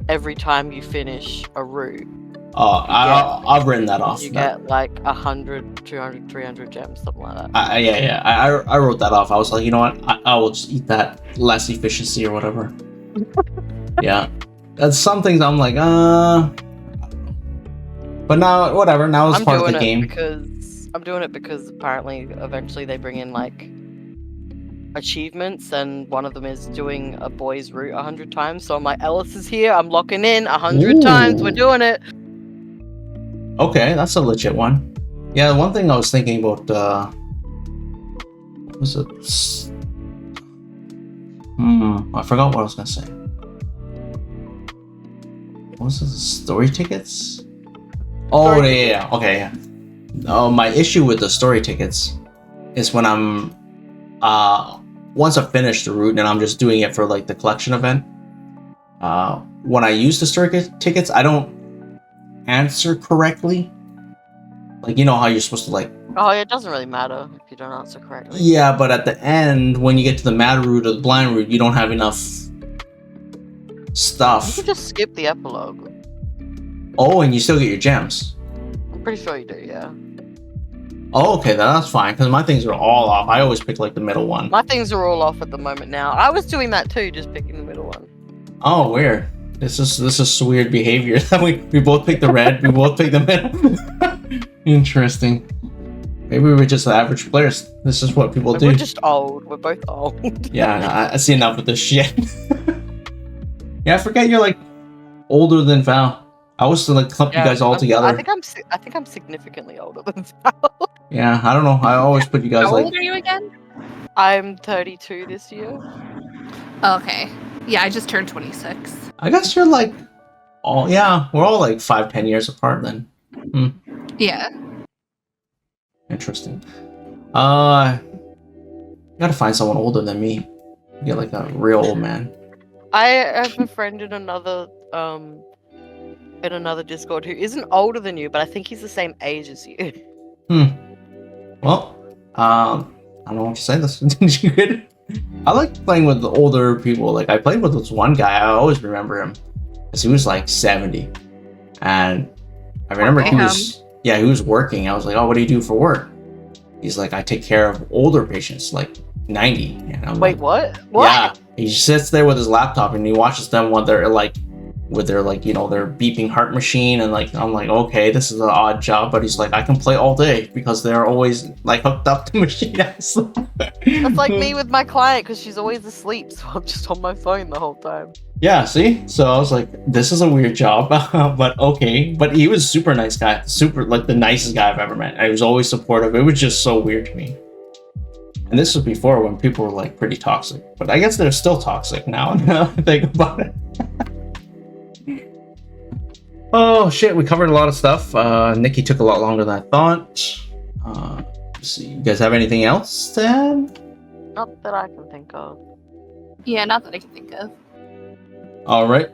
Every time you finish a route, I've written that off. you get like 100, 200, 300 gems, something like that. I wrote that off. I was like, you know what? I will just eat that less efficiency or whatever. Yeah, that's some things I'm like, But now, whatever. Now it's part of the game. I'm doing it because apparently, eventually, they bring in like achievements, and one of them is doing a boy's route 100 times. So I'm like, Ellis is here. I'm locking in 100 times. We're doing it. Okay, that's a legit one. Yeah, one thing I was thinking about. What was it? I forgot what I was gonna say. What was it? Story tickets? Oh, yeah. Okay, yeah. My issue with the story tickets is when I'm once I've finished the route and I'm just doing it for like the collection event. When I use the story tickets, I don't answer correctly. Like, you know how you're supposed to like... Oh, it doesn't really matter if you don't answer correctly. Yeah, but at the end, when you get to the mad route or the blind route, you don't have enough stuff. You can just skip the epilogue. Oh, and you still get your gems. I'm pretty sure you do, yeah. Oh, okay, that's fine, because my things are all off. I always pick like the middle one. My things are all off at the moment now. I was doing that too, just picking the middle one. Oh, weird. This is weird behavior. we both pick the red, we both pick the middle. Interesting. Maybe we're just average players. This is what people do. We're just old. We're both old. Yeah, I see enough of this shit. Yeah, I forget you're like older than Val. I was to like clump you guys all together. I think I'm significantly older than Val. Yeah, I don't know. I always put you guys How like... old are you again? I'm 32 this year. Okay. Yeah, I just turned 26. I guess you're like... Oh, yeah. We're all like 5-10 years apart then. Yeah. Interesting. Gotta find someone older than me. Get like a real old man. I have a friend in another Discord who isn't older than you, but I think he's the same age as you. Well, I don't know what to say. This you good? I like playing with the older people. Like I played with this one guy. I always remember him because he was like 70, and I remember he was working. I was like, "Oh, what do you do for work?" He's like, "I take care of older patients, like 90." And I'm Wait, like, what? Yeah, he sits there with his laptop and he watches them while they're like, with their like, you know, their beeping heart machine, and like I'm like, okay, this is an odd job, but he's like, I can play all day because they're always like hooked up to machine. That's like me with my client because she's always asleep, so I'm just on my phone the whole time. Yeah, see? So I was like, this is a weird job, but okay. But he was super nice guy, super like the nicest guy I've ever met. And he was always supportive. It was just so weird to me. And this was before when people were like pretty toxic, but I guess they're still toxic now. Now I think about it. Oh shit, we covered a lot of stuff. Nikki took a lot longer than I thought. Let's see, you guys have anything else to add? Not that I can think of. Yeah, not that I can think of. All right,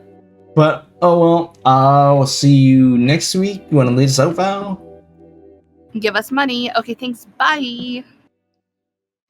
but oh well. We'll see you next week. You want to lead us out, Val? Give us money. Okay, thanks. Bye.